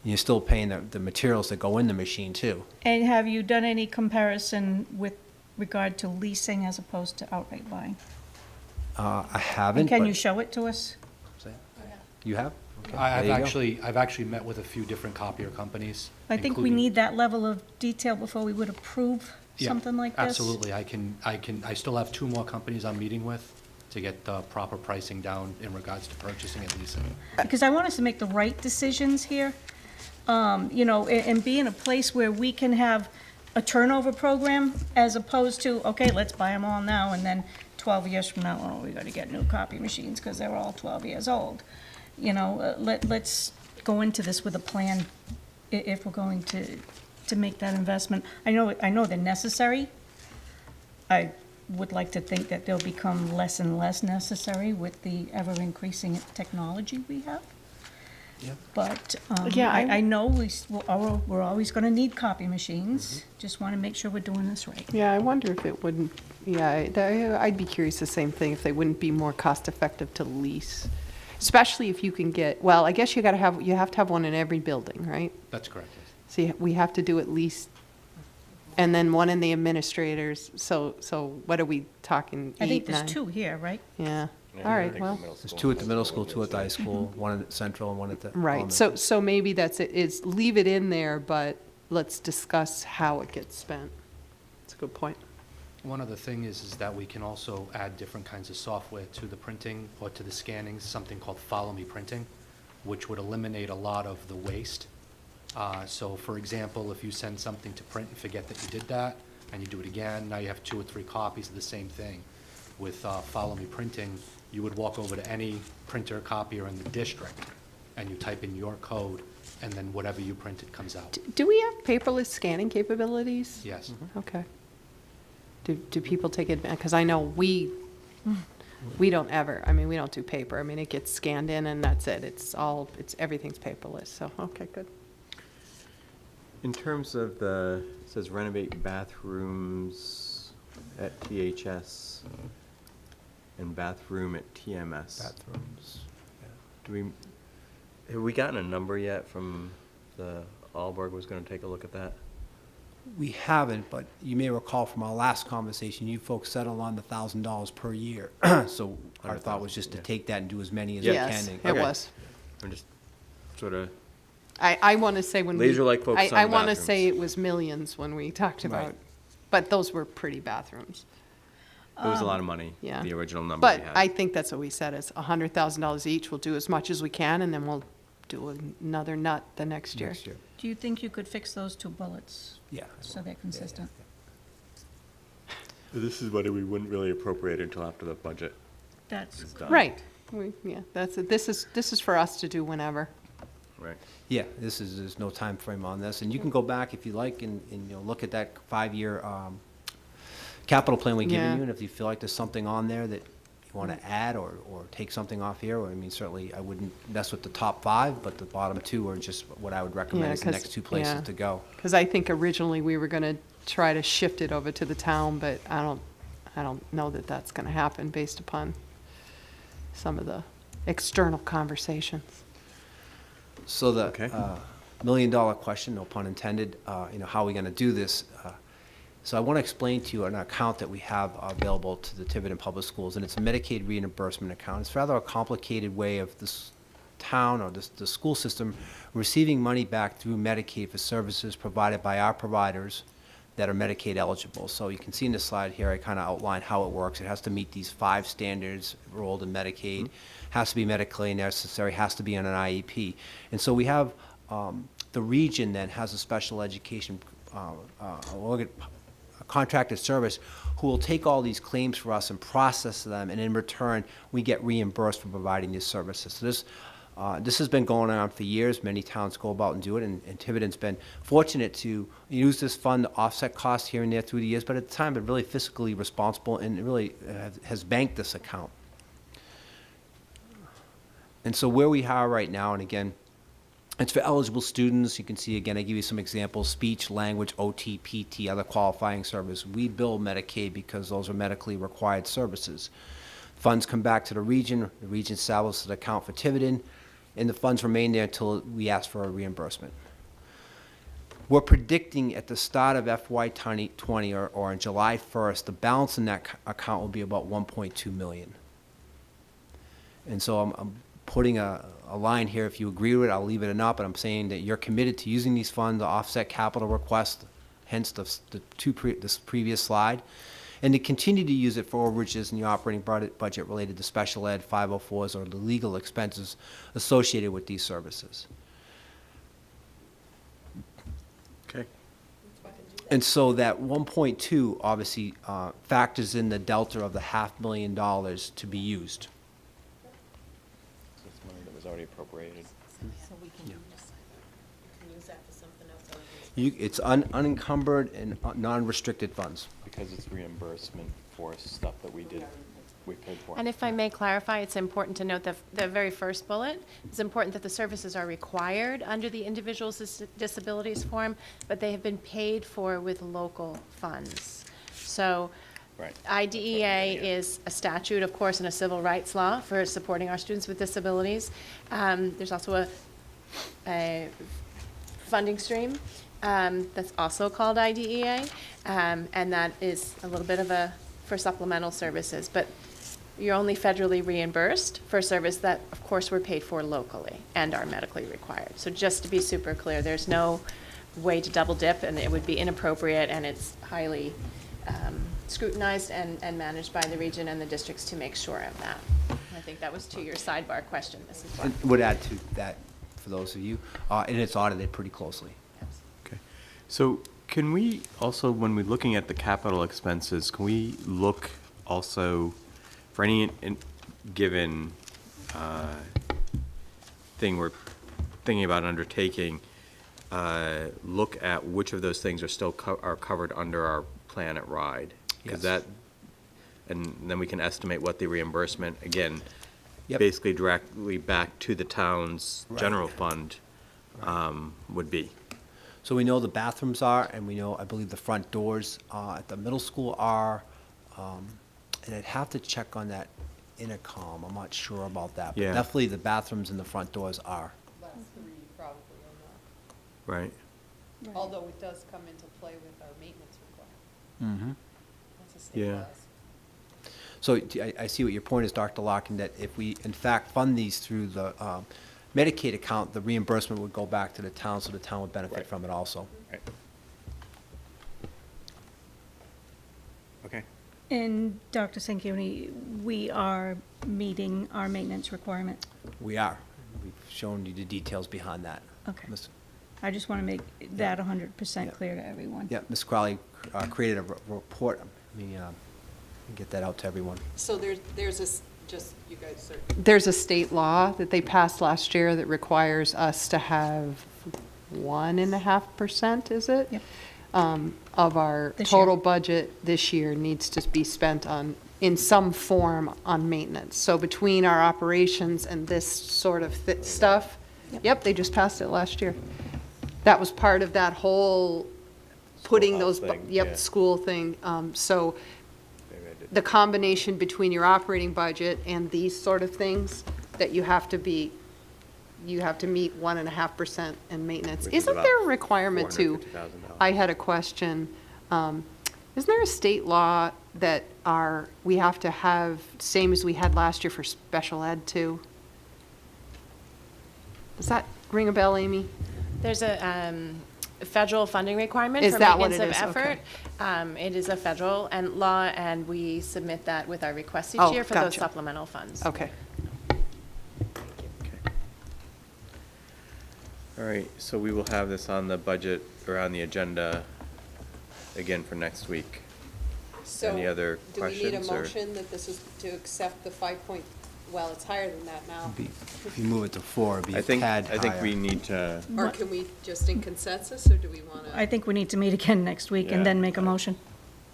[SPEAKER 4] You're still paying the materials that go in the machine too.
[SPEAKER 5] And have you done any comparison with regard to leasing as opposed to outright buying?
[SPEAKER 4] I
[SPEAKER 5] And
[SPEAKER 4] haven't,
[SPEAKER 5] can
[SPEAKER 4] but-
[SPEAKER 5] you show it to us?
[SPEAKER 4] You have? Okay,
[SPEAKER 12] I've
[SPEAKER 4] there you go.
[SPEAKER 12] I've actually met with a few different copier companies.
[SPEAKER 5] I think we
[SPEAKER 12] including-
[SPEAKER 5] need that level of detail before we would approve
[SPEAKER 12] Yeah,
[SPEAKER 5] something like this.
[SPEAKER 12] Absolutely. I still have 2 more companies I'm meeting with to get the proper pricing down in regards to purchasing and leasing.
[SPEAKER 5] Because I want us to make the right decisions here, you know, and be in a place where we can have a turnover program as opposed to, okay, let's buy them all now, and then 12 years from now, oh, we gotta get new copy machines because they're all 12 years old. You know, let's go into this with a plan if we're going to make that investment. I know they're necessary. I would like to think that they'll become less and less necessary with the ever-increasing technology we have.
[SPEAKER 4] Yeah.
[SPEAKER 5] But
[SPEAKER 7] Yeah,
[SPEAKER 5] I know we're always going to need copy machines. Just want to make sure we're doing this right.
[SPEAKER 7] Yeah, I wonder if it wouldn't, I'd be curious the same thing, if they wouldn't be more cost-effective to lease. Especially if you can get, well, I guess you have to have one in every building, right?
[SPEAKER 12] That's correct, yes.
[SPEAKER 7] So we have to do at least, and then one in the administrators, so what are we talking, 8, 9?
[SPEAKER 5] I think there's 2 here, right?
[SPEAKER 7] Yeah, all right, well,
[SPEAKER 4] There's 2 at the middle school, 2 at the high school, 1 at Central and 1 at the.
[SPEAKER 7] right,
[SPEAKER 4] elementary.
[SPEAKER 7] so maybe that's it, is leave it in there, but let's discuss how it gets spent. That's a good point.
[SPEAKER 12] One other thing is that we can also add different kinds of software to the printing or to the scanning, something called Follow Me Printing, which would eliminate a lot of the waste. So for example, if you send something to print and forget that you did that, and you do it again, now you have 2 or 3 copies of the same thing. With Follow Me Printing, you would walk over to any printer copier in the district, and you type in your code, and then whatever you printed comes out.
[SPEAKER 7] Do we have paperless scanning capabilities?
[SPEAKER 12] Yes.
[SPEAKER 7] Okay. Do people take it, because I know we don't ever, I mean, we don't do paper. I mean, it gets scanned in and that's it. Everything's paperless, so, okay, good.
[SPEAKER 1] In terms of it says renovate bathrooms at THS and bathroom at TMS.
[SPEAKER 4] Bathrooms.
[SPEAKER 1] Have we gotten a number yet from Alberg was gonna take a look at that?
[SPEAKER 4] We haven't, but you may recall from our last conversation, you folks settled on the $1,000 per year. So our thought was just to
[SPEAKER 1] yeah.
[SPEAKER 4] take that and do as many as we can.
[SPEAKER 7] Yes,
[SPEAKER 4] and-
[SPEAKER 7] it
[SPEAKER 1] Okay.
[SPEAKER 7] was.
[SPEAKER 1] I'm just sort of,
[SPEAKER 7] I want to say when we.
[SPEAKER 1] Laser-like focus on
[SPEAKER 7] I want to
[SPEAKER 1] bathrooms.
[SPEAKER 7] say it was millions when we talked
[SPEAKER 4] Right.
[SPEAKER 7] about, but those were pretty bathrooms.
[SPEAKER 1] it was a lot of money,
[SPEAKER 7] yeah.
[SPEAKER 1] the original number we
[SPEAKER 7] But
[SPEAKER 1] had.
[SPEAKER 7] I think that's what we said, is $100,000 each. We'll do as much as we can, and then we'll do another nut the next year.
[SPEAKER 4] Next year.
[SPEAKER 5] Do you think you could fix those 2 bullets
[SPEAKER 4] Yeah.
[SPEAKER 5] so they're consistent?
[SPEAKER 1] This is what we wouldn't really appropriate until after the budget
[SPEAKER 5] That's,
[SPEAKER 1] is done.
[SPEAKER 7] Right. Yeah, that's it. This is for us to do whenever.
[SPEAKER 1] Right.
[SPEAKER 4] Yeah, there's no time frame on this, and you can go back if you like and look at that 5-year capital plan we've
[SPEAKER 7] Yeah.
[SPEAKER 4] given you, and if you feel like there's something on there that you want to add or take something off here, I mean, certainly I wouldn't mess with the top 5, but the bottom 2 are just what I would recommend
[SPEAKER 7] Yeah,
[SPEAKER 4] as the
[SPEAKER 7] 'cause-
[SPEAKER 4] next 2 places
[SPEAKER 7] yeah.
[SPEAKER 4] to go.
[SPEAKER 7] Because I think originally we were going to try to shift it over to the town, but I don't know that that's going to happen based upon some of the external conversations.
[SPEAKER 4] So the
[SPEAKER 1] Okay.
[SPEAKER 4] $1 million question, no pun intended, how are we going to do this? So I want to explain to you an account that we have available to the Tiverton Public Schools, and it's a Medicaid reimbursement account. It's rather a complicated way of this town or the school system receiving money back through Medicaid for services provided by our providers that are Medicaid eligible. So you can see in the slide here, I kind of outline how it works. It has to meet these 5 standards enrolled in Medicaid, has to be medically necessary, has to be on an IEP. And so we have, the region then has a special education contracted service who will take all these claims for us and process them, and in return, we get reimbursed for providing these services. So this This has been going on for years. Many towns go about and do it, and Tiverton's been fortunate to use this fund to offset costs here and there through the years, but at the time, been really fiscally responsible and it really has banked this account. And so where we are right now, and again, it's for eligible students. You can see, again, I give you some examples: speech, language, OT, PT, other qualifying service. We bill Medicaid because those are medically required services. Funds come back to the region establishes an account for Tiverton, and the funds remain there until we ask for a reimbursement. We're predicting at the start of FY 2020 or on July 1st, the balance in that account will be about $1.2 million. And so I'm putting a line here. If you agree with it, I'll leave it or not, but I'm saying that you're committed to using these funds to offset capital requests, hence this previous slide, and to continue to use it for overages in the operating budget related to special ed, 504s, or the legal expenses associated with these services.
[SPEAKER 1] Okay.
[SPEAKER 4] And so that 1.2 obviously factors in the delta of the $500,000 to be used.
[SPEAKER 1] That's money that was already appropriated.
[SPEAKER 2] So we can
[SPEAKER 4] Yeah.
[SPEAKER 2] use that for something else.
[SPEAKER 4] It's unencumbered and non-restricted funds.
[SPEAKER 1] Because it's reimbursement for stuff that we paid for.
[SPEAKER 13] And if I may clarify, it's important to note that the very first bullet, it's important that the services are required under the individual's disabilities form, but they have been paid for with local funds. So
[SPEAKER 1] Right.
[SPEAKER 13] IDEA is a statute, of course, and a civil rights law for supporting our students with disabilities. There's also a funding stream that's also called IDEA, and that is a little bit of for supplemental services, but you're only federally reimbursed for a service that, of course, we're paid for locally and are medically required. So just to be super clear, there's no way to double dip, and it would be inappropriate, and it's highly scrutinized and managed by the region and the districts to make sure of that. I think that was to your sidebar question, Mrs. Black.
[SPEAKER 4] And would add to that for those of you, and it's audited pretty closely.
[SPEAKER 1] Okay. So can we also, when we're looking at the capital expenses, can we look also for any given thing we're thinking about undertaking, look at which of those things are still are covered under our plan at RIDE? Because
[SPEAKER 4] Yes.
[SPEAKER 1] and then we can estimate what the reimbursement, again,
[SPEAKER 4] Yep.
[SPEAKER 1] basically directly back to the town's
[SPEAKER 4] Right.
[SPEAKER 1] general fund would be.
[SPEAKER 4] So we know the bathrooms are, and we know, I believe, the front doors at the middle school are, and I'd have to check on that intercom. I'm not sure about that. But
[SPEAKER 1] Yeah.
[SPEAKER 4] definitely the bathrooms and the front doors are.
[SPEAKER 7] Last three probably are
[SPEAKER 1] Right.
[SPEAKER 7] not, although it does come into play with our maintenance requirement.
[SPEAKER 4] Mm-hmm.
[SPEAKER 7] That's a state
[SPEAKER 1] Yeah.
[SPEAKER 7] law.
[SPEAKER 4] So I see what your point is, Dr. Larkin, that if we, in fact, fund these through the Medicaid account, the reimbursement would go back to the town, so the town would benefit
[SPEAKER 1] Right.
[SPEAKER 4] from it also.
[SPEAKER 1] Right. Okay.
[SPEAKER 5] And Dr. Sanquioni, we are meeting our maintenance requirement.
[SPEAKER 4] We are. We've shown you the details behind that.
[SPEAKER 5] Okay.
[SPEAKER 4] Ms.
[SPEAKER 5] I just want to make that 100%
[SPEAKER 4] Yeah.
[SPEAKER 5] clear to everyone.
[SPEAKER 4] Yeah, Ms. Crowley created a report. Let me get that out to everyone.
[SPEAKER 7] So there's just, you guys are. There's a state law that they passed last year that requires us to have 1.5%, is it?
[SPEAKER 5] Yep.
[SPEAKER 7] Of our
[SPEAKER 5] This year.
[SPEAKER 7] total budget this year needs to be spent in some form on maintenance. So between our operations and this sort of stuff, yep, they just passed it last year. That was part of that whole putting those,
[SPEAKER 1] Schoolhouse thing, yeah.
[SPEAKER 7] school thing. So
[SPEAKER 1] Maybe I did.
[SPEAKER 7] the combination between your operating budget and these sort of things, that you have to meet 1.5% in maintenance.
[SPEAKER 1] Which is
[SPEAKER 7] Isn't
[SPEAKER 1] about
[SPEAKER 7] there a requirement to,
[SPEAKER 1] $450,000.
[SPEAKER 7] I had a question, isn't there a state law that we have to have, same as we had last year for special ed too? Does that ring a bell, Amy?
[SPEAKER 13] There's a federal funding requirement
[SPEAKER 7] Is
[SPEAKER 13] for
[SPEAKER 7] that what
[SPEAKER 13] maintenance
[SPEAKER 7] it
[SPEAKER 13] of
[SPEAKER 7] is?
[SPEAKER 13] effort.
[SPEAKER 7] Okay.
[SPEAKER 13] It is a federal law, and we submit that with our requests each
[SPEAKER 7] Oh,
[SPEAKER 13] year for those
[SPEAKER 7] gotcha.
[SPEAKER 13] supplemental funds.
[SPEAKER 7] Okay.
[SPEAKER 1] Okay. All right, so we will have this on the budget, or on the agenda again for next week. Any other questions?
[SPEAKER 7] that this is to accept the
[SPEAKER 14] well, it's higher than that now.
[SPEAKER 4] If you move it to 4, it'd be
[SPEAKER 1] I
[SPEAKER 4] a
[SPEAKER 1] think,
[SPEAKER 4] tad
[SPEAKER 1] I think we
[SPEAKER 4] higher.
[SPEAKER 1] need to,
[SPEAKER 14] Or can we just in consensus, or do we want to?
[SPEAKER 5] I think we need to meet again next week and
[SPEAKER 1] Yeah.
[SPEAKER 5] then make a motion.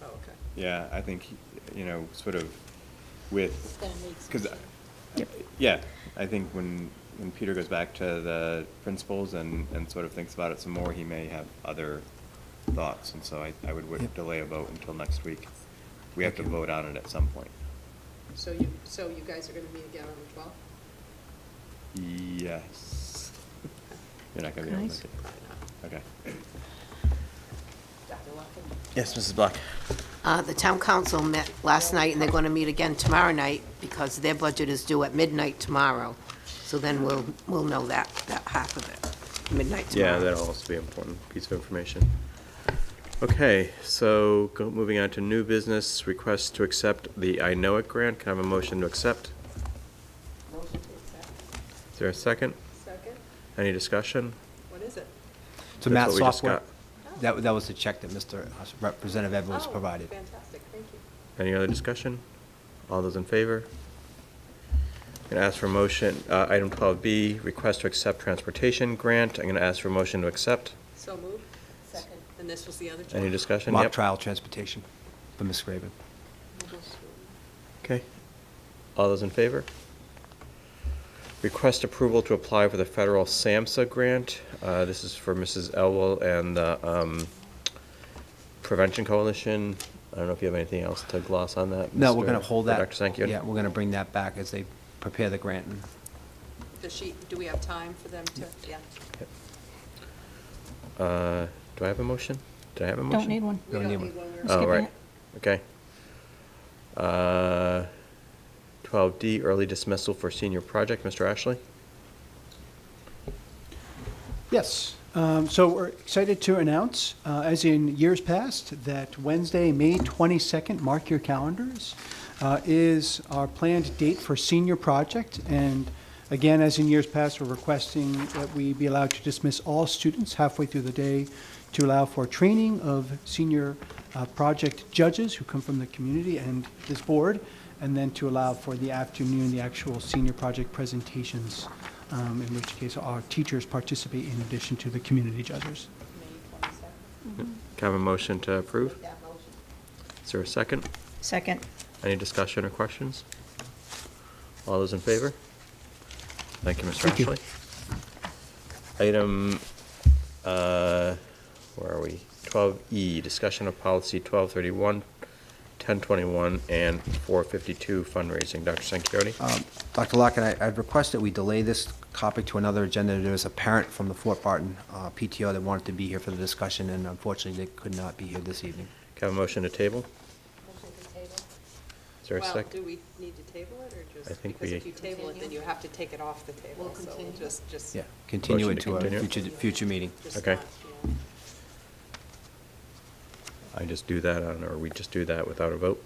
[SPEAKER 14] Oh, okay.
[SPEAKER 1] yeah, I think, sort of with,
[SPEAKER 14] It's gonna make some
[SPEAKER 1] because,
[SPEAKER 5] Yep.
[SPEAKER 1] yeah, I think when Peter goes back to the principals and sort of thinks about it some more, he may have other thoughts, and so I would
[SPEAKER 4] Yep.
[SPEAKER 1] delay a vote until next week. We have to
[SPEAKER 4] Thank you.
[SPEAKER 1] vote on it at some point.
[SPEAKER 14] So you guys are gonna meet again on the 12th?
[SPEAKER 1] Yes. You're not gonna be able to
[SPEAKER 5] Nice.
[SPEAKER 1] make it.
[SPEAKER 14] Probably not.
[SPEAKER 1] Okay.
[SPEAKER 14] Dr. Lockett?
[SPEAKER 1] Yes, Mrs. Black.
[SPEAKER 2] The town council met last night, and they're going to meet again tomorrow night, because their budget is due at midnight tomorrow. So then we'll know that half of it, midnight tomorrow.
[SPEAKER 1] Yeah, that'll also be an important piece of information. Okay, so moving on to new business, request to accept the I Know It grant. Can I have a motion to accept?
[SPEAKER 14] Motion to accept.
[SPEAKER 1] Is there a second?
[SPEAKER 14] Second?
[SPEAKER 1] Any discussion?
[SPEAKER 14] What is it?
[SPEAKER 4] It's a
[SPEAKER 1] That's
[SPEAKER 4] math
[SPEAKER 1] what we just
[SPEAKER 4] software.
[SPEAKER 1] got.
[SPEAKER 4] That was the check that Mr. Representative Edwards
[SPEAKER 14] Oh,
[SPEAKER 4] provided.
[SPEAKER 14] fantastic, thank you.
[SPEAKER 1] Any other discussion? All those in favor? I'm gonna ask for motion, item 12B, request to accept transportation grant. I'm gonna ask for motion to accept.
[SPEAKER 14] So moved? Second. And this was the other check?
[SPEAKER 1] Any discussion?
[SPEAKER 4] Mock
[SPEAKER 1] Yep.
[SPEAKER 4] trial transportation for Ms. Graven.
[SPEAKER 1] Okay. All those in favor? Request approval to apply for the federal SAMHSA grant. This is for Mrs. Elwell and the Prevention Coalition. I don't know if you have anything else to gloss on that.
[SPEAKER 4] No, we're
[SPEAKER 1] Mr.
[SPEAKER 4] going to hold that.
[SPEAKER 1] Dr. Sankion?
[SPEAKER 4] Yeah, we're going to bring that back as they prepare the grant.
[SPEAKER 14] Do we have time for them to, yeah?
[SPEAKER 1] Do I have a motion? Did I have a motion?
[SPEAKER 5] Don't need one.
[SPEAKER 14] We
[SPEAKER 4] Don't
[SPEAKER 14] don't
[SPEAKER 4] need
[SPEAKER 14] need
[SPEAKER 4] one.
[SPEAKER 14] one, we're.
[SPEAKER 5] Skip
[SPEAKER 1] Oh, right.
[SPEAKER 5] that.
[SPEAKER 1] Okay. 12D, early dismissal for senior project. Mr. Ashley?
[SPEAKER 9] Yes, so we're excited to announce, as in years past, that Wednesday, May 22nd, mark your calendars, is our planned date for senior project. And again, as in years past, we're requesting that we be allowed to dismiss all students halfway through the day to allow for training of senior project judges who come from the community and this board, and then to allow for the afternoon, the actual senior project presentations, in which case our teachers participate in addition to the community judges.
[SPEAKER 14] May 22nd.
[SPEAKER 1] Can I have a motion to approve?
[SPEAKER 14] Make that motion.
[SPEAKER 1] Is there a second?
[SPEAKER 5] Second.
[SPEAKER 1] Any discussion or questions? All those in favor? Thank you, Mr.
[SPEAKER 3] Thank you.
[SPEAKER 1] Ashley. Item, where are we? 12E, discussion of policy 1231, 1021, and 452 fundraising. Dr. Sanquioni?
[SPEAKER 4] Dr. Lockett, I'd request that we delay this topic to another agenda. There was a parent from the Fort Barton PTO that wanted to be here for the discussion, and unfortunately, they could not be here this evening.
[SPEAKER 1] Can I have a motion to table?
[SPEAKER 14] Motion to table?
[SPEAKER 1] Is there a
[SPEAKER 14] Well,
[SPEAKER 1] sec?
[SPEAKER 14] do we need to table it, or just?
[SPEAKER 1] I think
[SPEAKER 14] Because
[SPEAKER 1] we-
[SPEAKER 14] if you table it, then you have to take it off the table.
[SPEAKER 2] We'll
[SPEAKER 14] So
[SPEAKER 2] continue.
[SPEAKER 14] just.
[SPEAKER 4] Yeah, continue
[SPEAKER 1] Motion
[SPEAKER 4] it
[SPEAKER 1] to
[SPEAKER 4] to a
[SPEAKER 1] continue?
[SPEAKER 4] future meeting.
[SPEAKER 14] just
[SPEAKER 1] Okay.
[SPEAKER 14] not, yeah.
[SPEAKER 1] I just do that or we just do that without a vote?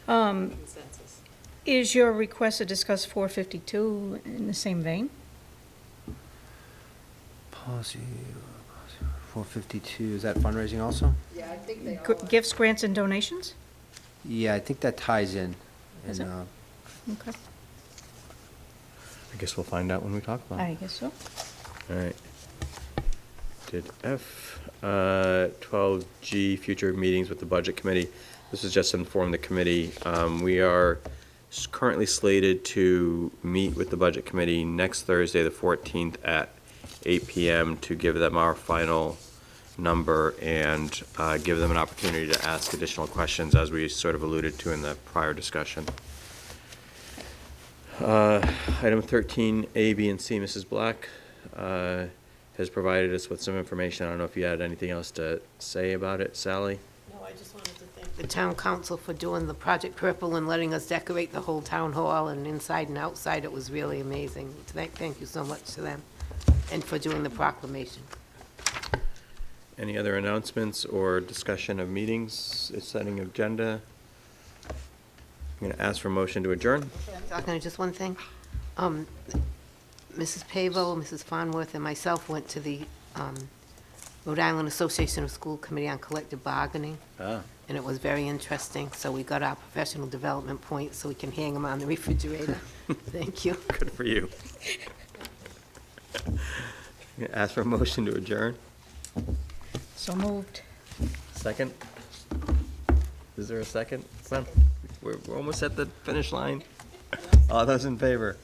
[SPEAKER 14] Consensus.
[SPEAKER 5] Is your request to discuss 452 in the same vein?
[SPEAKER 4] Policy 452, is that fundraising also?
[SPEAKER 14] Yeah, I think they
[SPEAKER 5] G-
[SPEAKER 14] all.
[SPEAKER 5] Gifts, grants, and donations?
[SPEAKER 4] Yeah, I think that ties in.
[SPEAKER 5] Does
[SPEAKER 4] And,
[SPEAKER 5] it? Okay,
[SPEAKER 1] I guess we'll find out when we talk about it.
[SPEAKER 5] I guess so.
[SPEAKER 1] All right. Did F, 12G, future meetings with the Budget Committee. This is just to inform the committee. We are currently slated to meet with the Budget Committee next Thursday, the 14th, at 8 PM to give them our final number and give them an opportunity to ask additional questions, as we sort of alluded to in the prior discussion. Item 13, A, B, and C, Mrs. Black has provided us with some information. I don't know if you had anything else to say about it, Sally?
[SPEAKER 2] No, I just wanted to thank the town council for doing the Project Purple and letting us decorate the whole town hall and inside and outside. It was really amazing. Thank you so much to them, and for doing the proclamation.
[SPEAKER 1] Any other announcements or discussion of meetings, setting agenda? I'm going to ask for a motion to adjourn.
[SPEAKER 2] Talking just one thing. Mrs. Pavo, Mrs. Farnworth, and myself went to the Rhode Island Association of School Committee on Collective Bargaining,
[SPEAKER 1] Ah,
[SPEAKER 2] and it was very interesting. So we got our professional development points, so we can hang them on the refrigerator. Thank you.
[SPEAKER 1] good for you. Ask for a motion to adjourn.
[SPEAKER 5] So moved.
[SPEAKER 1] Second? Is there a second? Come on, we're almost at the finish line. All those in favor?